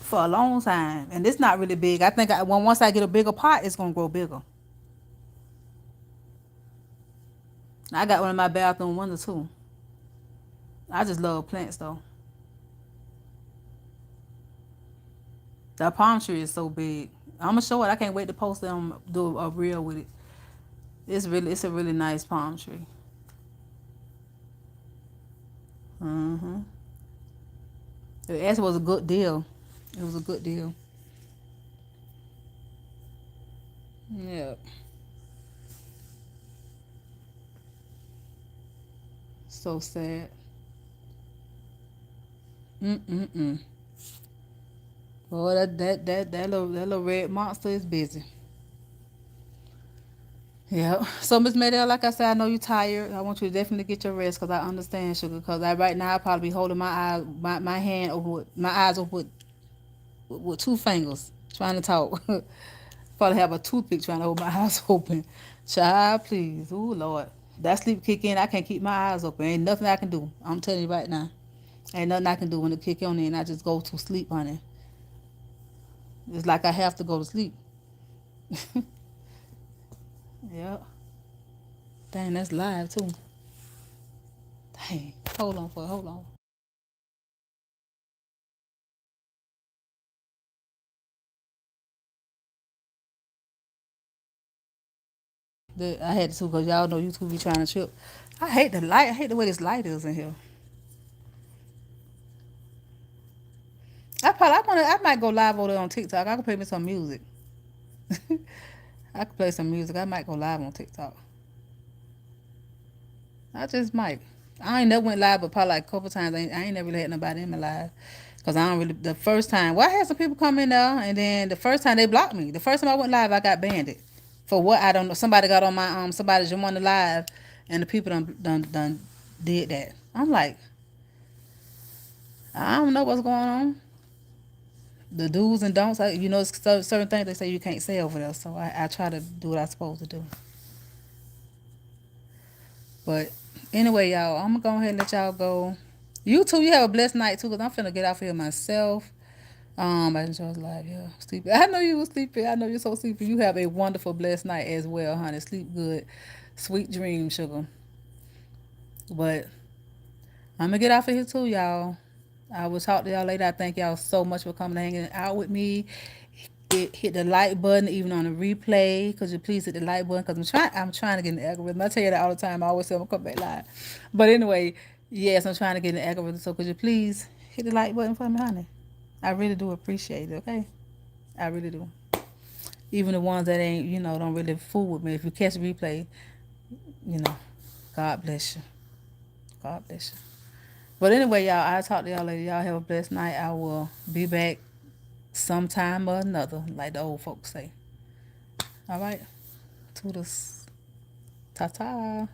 for a long time, and it's not really big. I think once I get a bigger pot, it's gonna grow bigger. I got one in my bathroom window too. I just love plants though. That palm tree is so big. I'm gonna show it. I can't wait to post it and do a reel with it. It's a really nice palm tree. Mm-hmm. It actually was a good deal. It was a good deal. Yeah. So sad. Mm-mm-mm. Boy, that little red monster is busy. Yeah. So Miss Maydell, like I said, I know you're tired. I want you to definitely get your rest because I understand, sugar. Because right now I probably be holding my hand over my eyes over with 2 fingers trying to talk. Probably have a toothpick trying to hold my eyes open. Child, please. Ooh, Lord. That sleep kick in, I can't keep my eyes open. Ain't nothing I can do. I'm telling you right now. Ain't nothing I can do when it kick on in. I just go to sleep, honey. It's like I have to go to sleep. Yeah. Dang, that's live too. Dang. Hold on. I had to because y'all know YouTube be trying to trip. I hate the light. I hate the way this light is in here. I might go live over there on TikTok. I can play me some music. I could play some music. I might go live on TikTok. I just might. I ain't never went live, but probably like a couple times. I ain't never really had nobody in my live. Cause I don't really. The first time, well, I had some people come in there, and then the first time they blocked me. The first time I went live, I got banned. For what I don't know. Somebody got on my somebody just wanted live, and the people done did that. I'm like, I don't know what's going on. The do's and don'ts. Certain things they say you can't say over there. So I try to do what I'm supposed to do. But anyway, y'all, I'm gonna go ahead and let y'all go. You too, you have a blessed night too, because I'm finna get off here myself. I enjoy live, yeah. Sleepy. I know you were sleepy. I know you're so sleepy. You have a wonderful, blessed night as well, honey. Sleep good. Sweet dreams, sugar. But I'm gonna get off of here too, y'all. I will talk to y'all later. I thank y'all so much for coming and hanging out with me. Hit the like button even on the replay. Could you please hit the like button? Because I'm trying to get in the algorithm. I tell you that all the time. I always say I'm gonna come back live. But anyway, yes, I'm trying to get in the algorithm. So could you please hit the like button for me, honey? I really do appreciate it, okay? I really do. Even the ones that ain't, don't really fool with me. If you catch the replay, God bless you. God bless you. But anyway, y'all, I'll talk to y'all later. Y'all have a blessed night. I will be back sometime or another, like the old folks say. All right? Toodles. Ta-ta.